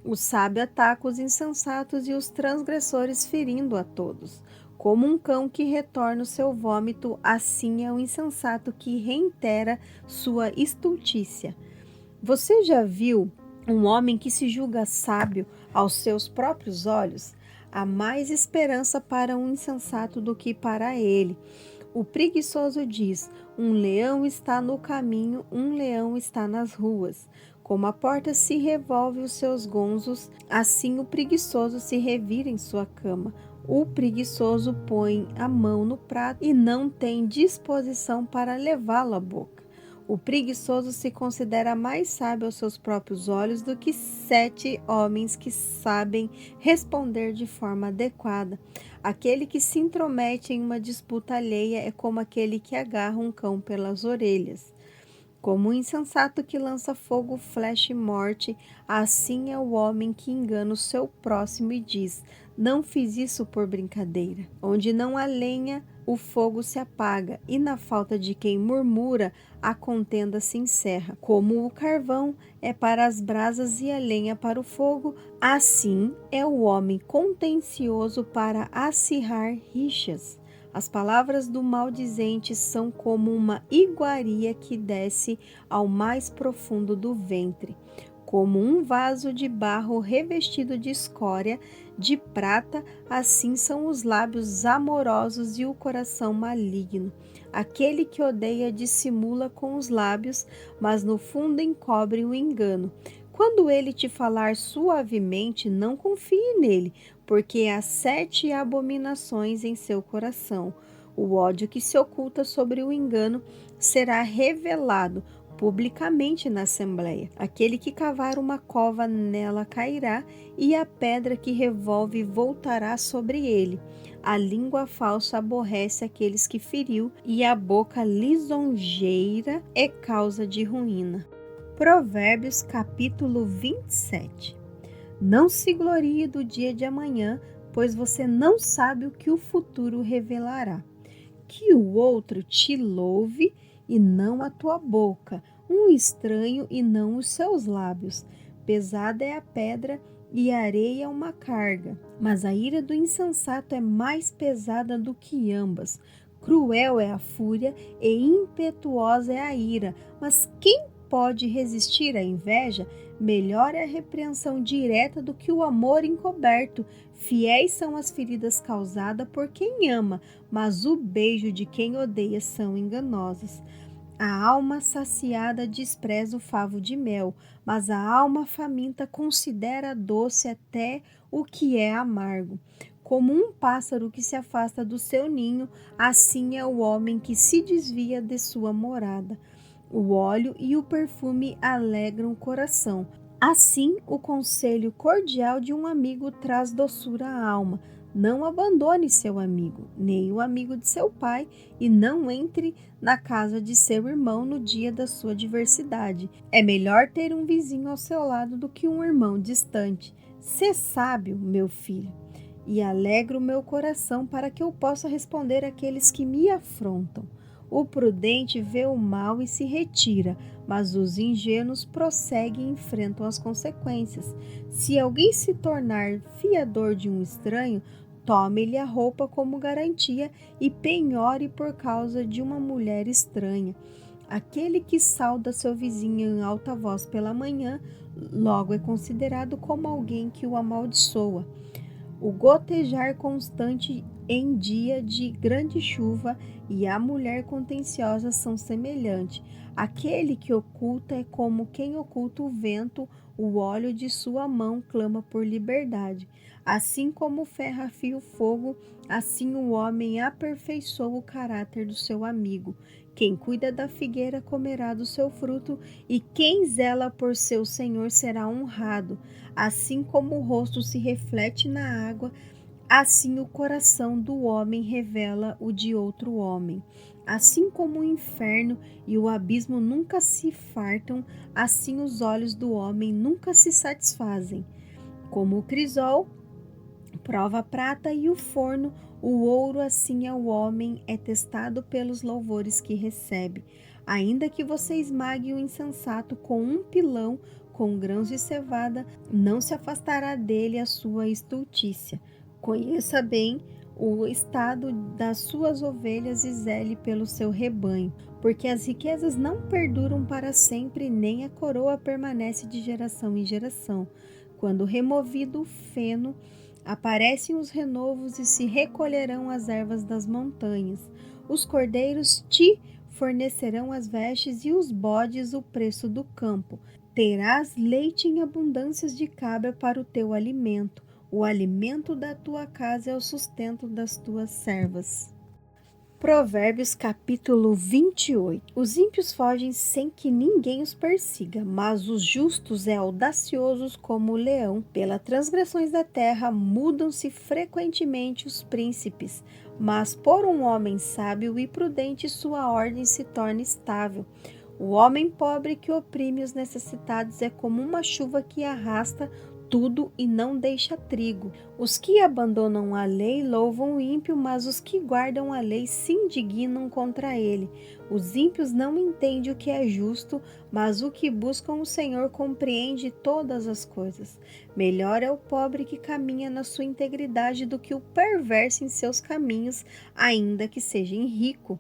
O sábio ataca os insensatos e os transgressores, ferindo a todos. Como um cão que retorna o seu vômito, assim é o insensato que reitera sua estultícia. Você já viu um homem que se julga sábio aos seus próprios olhos? Há mais esperança para um insensato do que para ele. O preguiçoso diz: um leão está no caminho, um leão está nas ruas. Como a porta se revolve os seus gonzos, assim o preguiçoso se revira em sua cama. O preguiçoso põe a mão no prato e não tem disposição para levá-lo à boca. O preguiçoso se considera mais sábio aos seus próprios olhos do que 7 homens que sabem responder de forma adequada. Aquele que se intromete em uma disputa alheia é como aquele que agarra um cão pelas orelhas. Como o insensato que lança fogo, flecha e morte, assim é o homem que engana o seu próximo e diz: não fiz isso por brincadeira. Onde não há lenha, o fogo se apaga, e na falta de quem murmura, a contenda se encerra. Como o carvão é para as brasas e a lenha para o fogo, assim é o homem contencioso para acirrar rixas. As palavras do maldizente são como uma iguaria que desce ao mais profundo do ventre. Como um vaso de barro revestido de escória de prata, assim são os lábios amorosos e o coração maligno. Aquele que odeia dissimula com os lábios, mas no fundo encobre o engano. Quando ele te falar suavemente, não confie nele, porque há 7 abominações em seu coração. O ódio que se oculta sobre o engano será revelado publicamente na assembleia. Aquele que cavar uma cova nela cairá, e a pedra que revolve voltará sobre ele. A língua falsa aborrece aqueles que feriu, e a boca lisonjeira é causa de ruína. Provérbios capítulo 27. Não se glorie do dia de amanhã, pois você não sabe o que o futuro revelará. Que o outro te louve e não a tua boca, um estranho e não os seus lábios. Pesada é a pedra e a areia uma carga, mas a ira do insensato é mais pesada do que ambas. Cruel é a fúria e impetuosa é a ira, mas quem pode resistir à inveja? Melhor é a repreensão direta do que o amor encoberto. Fiéis são as feridas causadas por quem ama, mas o beijo de quem odeia são enganosas. A alma saciada despreza o favo de mel, mas a alma faminta considera doce até o que é amargo. Como um pássaro que se afasta do seu ninho, assim é o homem que se desvia de sua morada. O óleo e o perfume alegram o coração. Assim, o conselho cordial de um amigo traz doçura à alma. Não abandone seu amigo, nem o amigo de seu pai, e não entre na casa de seu irmão no dia da sua adversidade. É melhor ter um vizinho ao seu lado do que um irmão distante. Sê sábio, meu filho, e alegra o meu coração para que eu possa responder àqueles que me afrontam. O prudente vê o mal e se retira, mas os ingênuos prosseguem e enfrentam as consequências. Se alguém se tornar fiador de um estranho, Tome-lhe a roupa como garantia e penhore por causa de uma mulher estranha. Aquele que sauda seu vizinho em alta voz pela manhã, logo é considerado como alguém que o amaldiçoa. O gotejar constante em dia de grande chuva e a mulher contenciosa são semelhantes. Aquele que oculta é como quem oculta o vento, o óleo de sua mão clama por liberdade. Assim como o ferro afia o fogo, assim o homem aperfeiçoa o caráter do seu amigo. Quem cuida da figueira comerá do seu fruto, e quem zela por seu senhor será honrado. Assim como o rosto se reflete na água, assim o coração do homem revela o de outro homem. Assim como o inferno e o abismo nunca se fartam, assim os olhos do homem nunca se satisfazem. Como o crisol prova a prata e o forno, o ouro, assim é o homem, é testado pelos louvores que recebe. Ainda que você esmague o insensato com um pilão, com grãos de cevada, não se afastará dele a sua estultícia. Conheça bem o estado das suas ovelhas e zele pelo seu rebanho, porque as riquezas não perduram para sempre, nem a coroa permanece de geração em geração. Quando removido o feno, aparecem os renovos e se recolherão as ervas das montanhas. Os cordeiros te fornecerão as vestes e os bodes o preço do campo. Terás leite em abundâncias de cabra para o teu alimento. O alimento da tua casa é o sustento das tuas servas. Provérbios capítulo 28. Os ímpios fogem sem que ninguém os persiga, mas os justos audaciosos como o leão. Pelas transgressões da terra mudam-se frequentemente os príncipes, mas por um homem sábio e prudente sua ordem se torna estável. O homem pobre que oprime os necessitados é como uma chuva que arrasta tudo e não deixa trigo. Os que abandonam a lei louvam o ímpio, mas os que guardam a lei se indignam contra ele. Os ímpios não entendem o que é justo, mas o que buscam o Senhor compreende todas as coisas. Melhor é o pobre que caminha na sua integridade do que o perverso em seus caminhos, ainda que seja rico.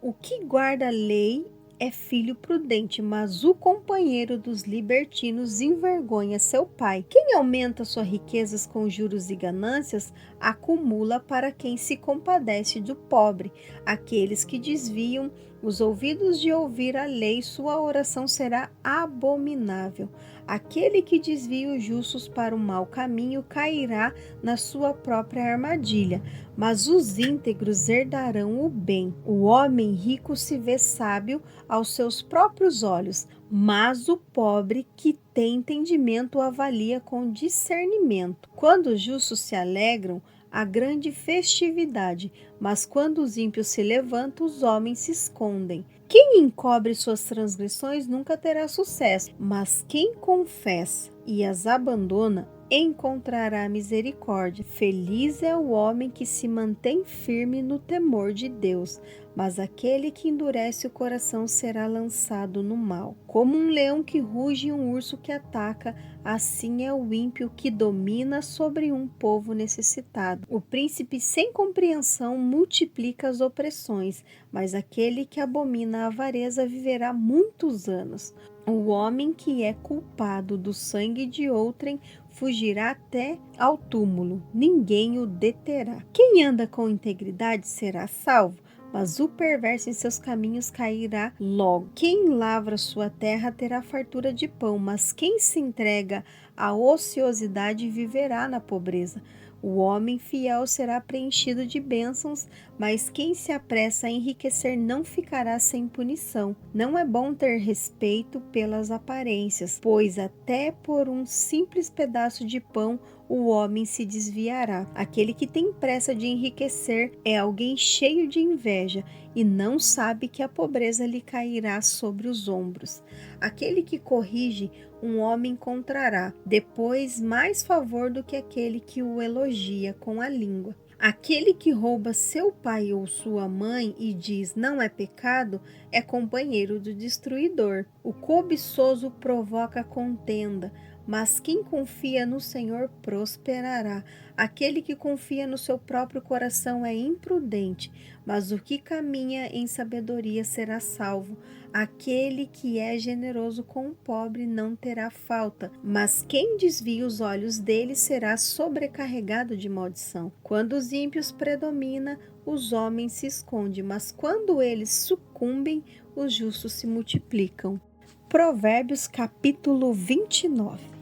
O que guarda a lei é filho prudente, mas o companheiro dos libertinos envergonha seu pai. Quem aumenta suas riquezas com juros e ganâncias, acumula para quem se compadece do pobre. Aqueles que desviam os ouvidos de ouvir a lei, sua oração será abominável. Aquele que desvia os justos para o mau caminho cairá na sua própria armadilha, mas os íntegros herdarão o bem. O homem rico se vê sábio aos seus próprios olhos, mas o pobre que tem entendimento o avalia com discernimento. Quando os justos se alegram, há grande festividade, mas quando os ímpios se levantam, os homens se escondem. Quem encobre suas transgressões nunca terá sucesso, mas quem confessa e as abandona encontrará misericórdia. Feliz é o homem que se mantém firme no temor de Deus, mas aquele que endurece o coração será lançado no mal. Como um leão que ruge e um urso que ataca, assim é o ímpio que domina sobre um povo necessitado. O príncipe sem compreensão multiplica as opressões, mas aquele que abomina a avareza viverá muitos anos. O homem que é culpado do sangue de outrem fugirá até ao túmulo, ninguém o deterá. Quem anda com integridade será salvo, mas o perverso em seus caminhos cairá logo. Quem lavra sua terra terá fartura de pão, mas quem se entrega à ociosidade viverá na pobreza. O homem fiel será preenchido de bênçãos, mas quem se apressa a enriquecer não ficará sem punição. Não é bom ter respeito pelas aparências, pois até por um simples pedaço de pão o homem se desviará. Aquele que tem pressa de enriquecer é alguém cheio de inveja e não sabe que a pobreza lhe cairá sobre os ombros. Aquele que corrige um homem encontrará depois mais favor do que aquele que o elogia com a língua. Aquele que rouba seu pai ou sua mãe e diz não é pecado, é companheiro do destruidor. O cobiçoso provoca contenda, mas quem confia no Senhor prosperará. Aquele que confia no seu próprio coração é imprudente, mas o que caminha em sabedoria será salvo. Aquele que é generoso com o pobre não terá falta, mas quem desvia os olhos dele será sobrecarregado de maldição. Quando os ímpios predominam, os homens se escondem, mas quando eles sucumbem, os justos se multiplicam. Provérbios capítulo 29.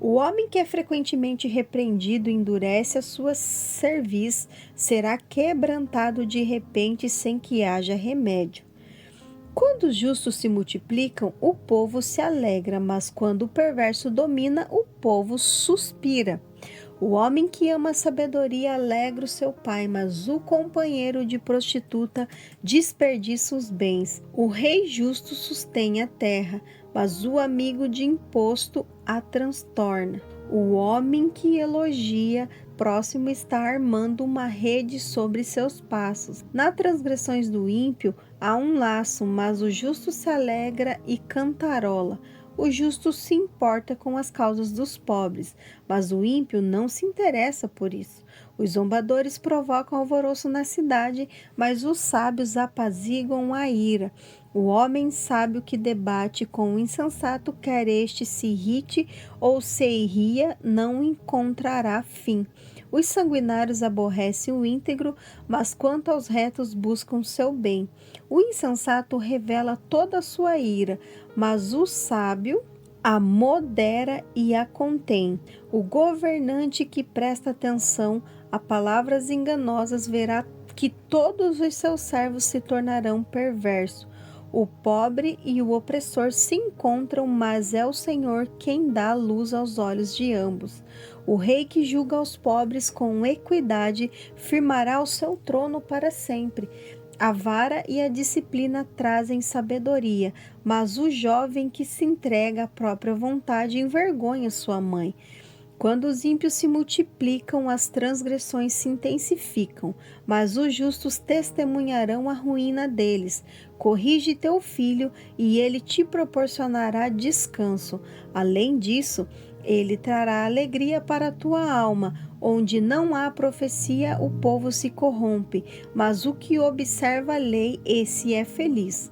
O homem que é frequentemente repreendido endurece a sua cerviz, será quebrantado de repente sem que haja remédio. Quando os justos se multiplicam, o povo se alegra, mas quando o perverso domina, o povo suspira. O homem que ama a sabedoria alegra o seu pai, mas o companheiro de prostituta desperdiça os bens. O rei justo sustém a terra, mas o amigo de imposto a transtorna. O homem que elogia próximo está armando uma rede sobre seus passos. Nas transgressões do ímpio há um laço, mas o justo se alegra e cantarola. O justo se importa com as causas dos pobres, mas o ímpio não se interessa por isso. Os zombadores provocam alvoroço na cidade, mas os sábios apaziguam a ira. O homem sábio que debate com o insensato, quer este se irrite ou se irria, não encontrará fim. Os sanguinários aborrecem o íntegro, mas quanto aos retos buscam seu bem. O insensato revela toda a sua ira, mas o sábio a modera e a contém. O governante que presta atenção a palavras enganosas verá que todos os seus servos se tornarão perversos. O pobre e o opressor se encontram, mas é o Senhor quem dá luz aos olhos de ambos. O rei que julga os pobres com equidade firmará o seu trono para sempre. A vara e a disciplina trazem sabedoria, mas o jovem que se entrega à própria vontade envergonha sua mãe. Quando os ímpios se multiplicam, as transgressões se intensificam, mas os justos testemunharão a ruína deles. Corrige teu filho e ele te proporcionará descanso. Além disso, ele trará alegria para a tua alma. Onde não há profecia, o povo se corrompe, mas o que observa a lei, esse é feliz.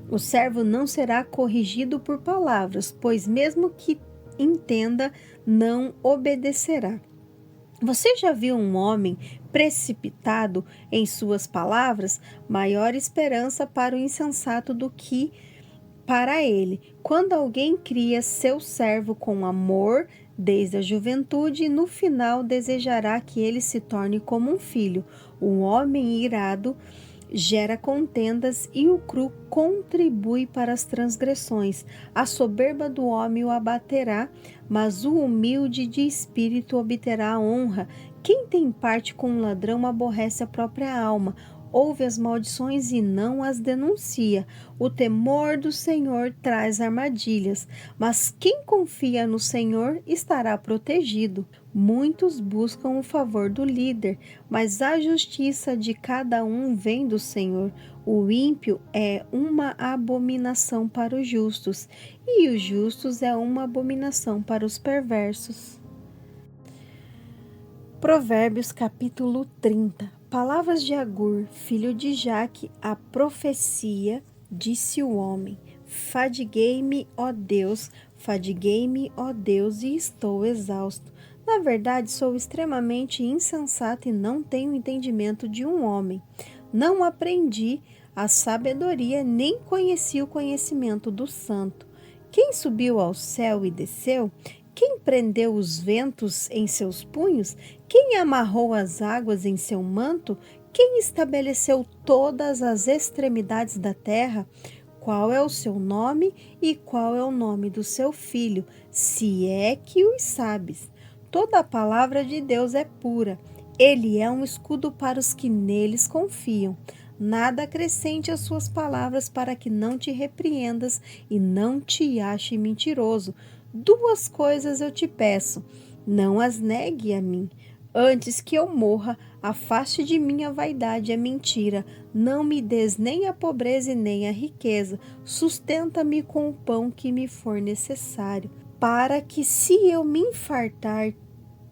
O servo não será corrigido por palavras, pois mesmo que entenda, não obedecerá. Você já viu um homem precipitado em suas palavras? Maior esperança para o insensato do que para ele. Quando alguém cria seu servo com amor desde a juventude, no final desejará que ele se torne como um filho. Um homem irado gera contendas e o cru contribui para as transgressões. A soberba do homem o abaterá, mas o humilde de espírito obterá a honra. Quem tem parte com um ladrão aborrece a própria alma. Ouve as maldições e não as denuncia. O temor do Senhor traz armadilhas, mas quem confia no Senhor estará protegido. Muitos buscam o favor do líder, mas a justiça de cada um vem do Senhor. O ímpio é uma abominação para os justos, e os justos é uma abominação para os perversos. Provérbios capítulo 30. Palavras de Agur, filho de Jaque, a profecia, disse o homem: Fadiguei-me, ó Deus, e estou exausto. Na verdade, sou extremamente insensato e não tenho entendimento de um homem. Não aprendi a sabedoria, nem conheci o conhecimento do santo. Quem subiu ao céu e desceu? Quem prendeu os ventos em seus punhos? Quem amarrou as águas em seu manto? Quem estabeleceu todas as extremidades da terra? Qual é o seu nome e qual é o nome do seu filho, se é que os sabes? Toda a palavra de Deus é pura. Ele é um escudo para os que neles confiam. Nada acrescente às suas palavras para que não te repreendas e não te ache mentiroso. Duas coisas eu te peço, não as negue a mim. Antes que eu morra, afaste de mim a vaidade e a mentira. Não me des nem a pobreza e nem a riqueza. Sustenta-me com o pão que me for necessário, para que, se eu me infartar,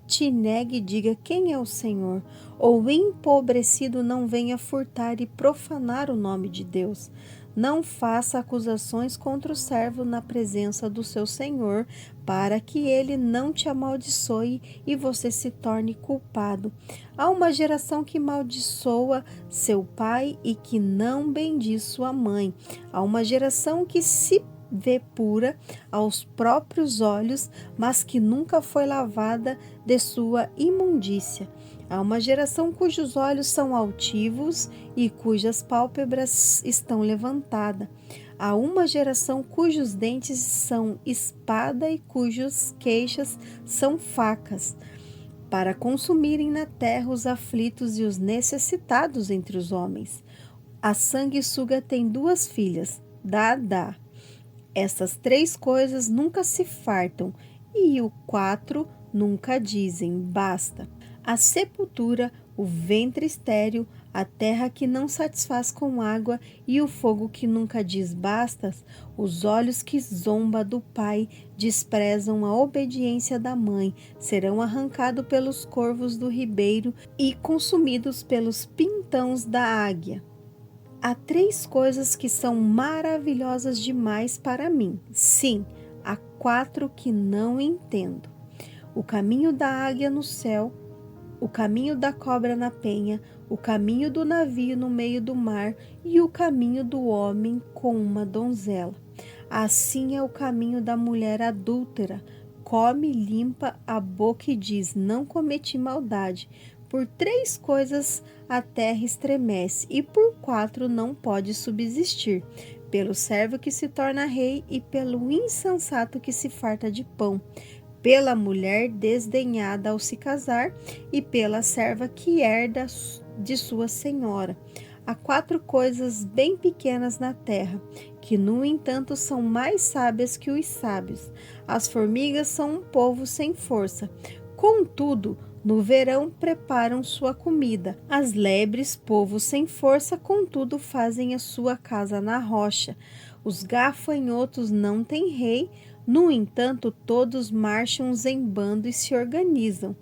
te negue e diga quem é o Senhor, ou empobrecido não venha furtar e profanar o nome de Deus. Não faça acusações contra o servo na presença do seu Senhor, para que ele não te amaldiçoe e você se torne culpado. Há uma geração que amaldiçoa seu pai e que não bendiz sua mãe. Há uma geração que se vê pura aos próprios olhos, mas que nunca foi lavada de sua imundícia. Há uma geração cujos olhos são altivos e cujas pálpebras estão levantadas. Há uma geração cujos dentes são espada e cujos queixas são facas, para consumirem na terra os aflitos e os necessitados entre os homens. A sanguessuga tem 2 filhas, dá. Essas 3 coisas nunca se fartam, e o 4 nunca dizem, basta. A sepultura, o ventre estéril, a terra que não satisfaz com água e o fogo que nunca diz bastas, os olhos que zomba do pai desprezam a obediência da mãe, serão arrancados pelos corvos do ribeiro e consumidos pelos pintãos da águia. Há 3 coisas que são maravilhosas demais para mim. Sim, há 4 que não entendo. O caminho da águia no céu, o caminho da cobra na penha, o caminho do navio no meio do mar e o caminho do homem com uma donzela. Assim é o caminho da mulher adúltera. Come, limpa a boca e diz, não cometi maldade. Por 3 coisas a terra estremece, e por 4 não pode subsistir: pelo servo que se torna rei, e pelo insensato que se farta de pão, pela mulher desdenhada ao se casar, e pela serva que herda de sua senhora. Há 4 coisas bem pequenas na terra, que no entanto são mais sábias que os sábios. As formigas são um povo sem força, contudo, no verão preparam sua comida. As lebres, povo sem força, contudo fazem a sua casa na rocha. Os gafanhotos não têm rei, no entanto todos marcham em bando e se organizam.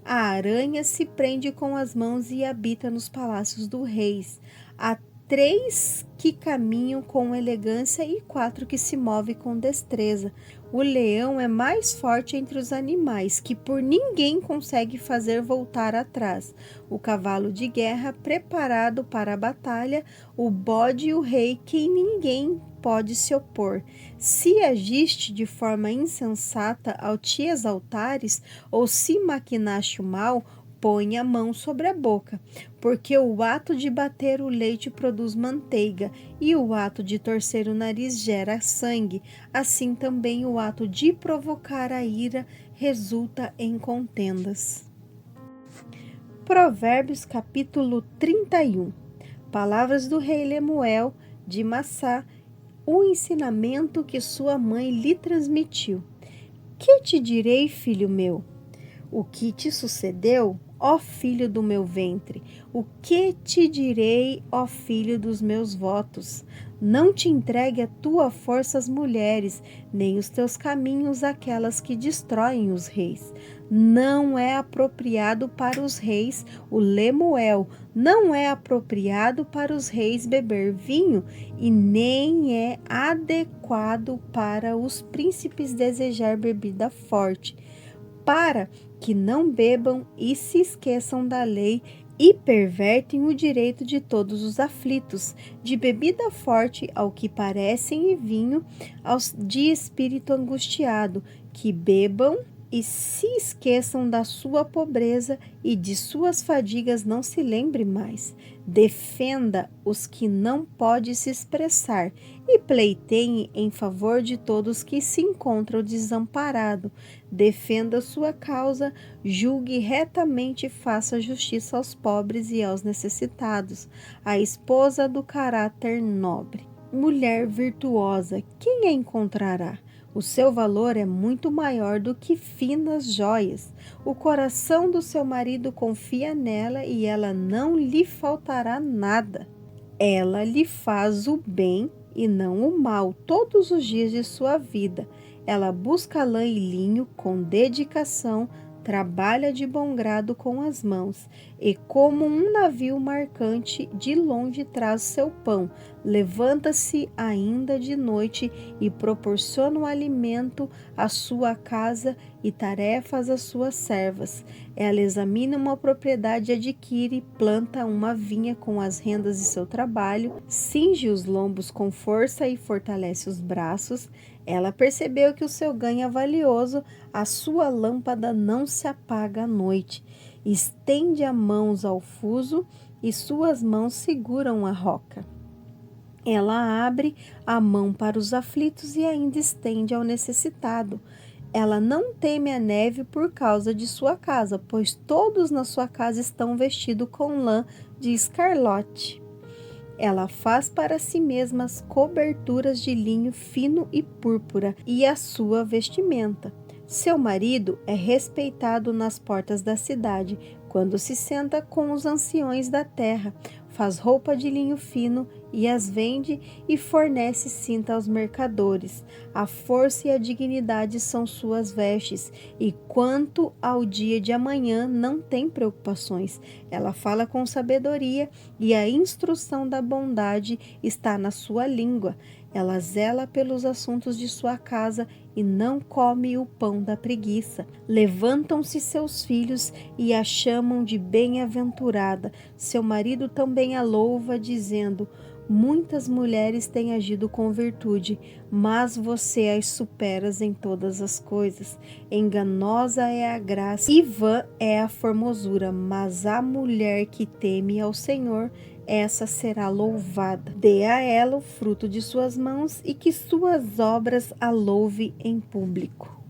A aranha se prende com as mãos e habita nos palácios dos reis. Há 3 que caminham com elegância e 4 que se movem com destreza. O leão é mais forte entre os animais, que por ninguém consegue fazer voltar atrás. O cavalo de guerra preparado para a batalha, o bode e o rei, que ninguém pode se opor. Se agiste de forma insensata ao te exaltares, ou se maquinaste o mal, põe a mão sobre a boca, porque o ato de bater o leite produz manteiga, e o ato de torcer o nariz gera sangue. Assim também o ato de provocar a ira resulta em contendas. Provérbios capítulo 31. Palavras do rei Lemuel de Massá, o ensinamento que sua mãe lhe transmitiu. Que te direi, filho meu? O que te sucedeu, ó filho do meu ventre? O que te direi, ó filho dos meus votos? Não te entregue a tua força às mulheres, nem os teus caminhos àquelas que destroem os reis. Não é apropriado para os reis o Lemuel, não é apropriado para os reis beber vinho, e nem é adequado para os príncipes desejar bebida forte, para que não bebam e se esqueçam da lei e pervertem o direito de todos os aflitos, de bebida forte ao que parecem e vinho aos de espírito angustiado, que bebam e se esqueçam da sua pobreza e de suas fadigas não se lembre mais. Defenda os que não pode se expressar e pleiteie em favor de todos que se encontram desamparados. Defenda sua causa, julgue retamente e faça justiça aos pobres e aos necessitados. A esposa do caráter nobre. Mulher virtuosa, quem a encontrará? O seu valor é muito maior do que finas joias. O coração do seu marido confia nela e ela não lhe faltará nada. Ela lhe faz o bem e não o mal todos os dias de sua vida. Ela busca lã e linho com dedicação, trabalha de bom grado com as mãos, e como um navio marcante de longe traz seu pão, levanta-se ainda de noite e proporciona o alimento à sua casa e tarefas às suas servas. Ela examina uma propriedade e adquire, planta uma vinha com as rendas de seu trabalho, cinge os lombos com força e fortalece os braços. Ela percebeu que o seu ganho é valioso, a sua lâmpada não se apaga à noite. Estende as mãos ao fuso e suas mãos seguram a roca. Ela abre a mão para os aflitos e ainda estende ao necessitado. Ela não teme a neve por causa de sua casa, pois todos na sua casa estão vestidos com lã de escarlate. Ela faz para si mesma as coberturas de linho fino e púrpura e a sua vestimenta. Seu marido é respeitado nas portas da cidade, quando se senta com os anciões da terra. Faz roupa de linho fino e as vende e fornece cinta aos mercadores. A força e a dignidade são suas vestes, e quanto ao dia de amanhã não tem preocupações. Ela fala com sabedoria e a instrução da bondade está na sua língua. Ela zela pelos assuntos de sua casa e não come o pão da preguiça. Levantam-se seus filhos e a chamam de bem-aventurada. Seu marido também a louva, dizendo: muitas mulheres têm agido com virtude, mas você as superas em todas as coisas. Enganosa é a graça e vã é a formosura, mas a mulher que teme ao Senhor, essa será louvada. Dê a ela o fruto de suas mãos e que suas obras a louve em público.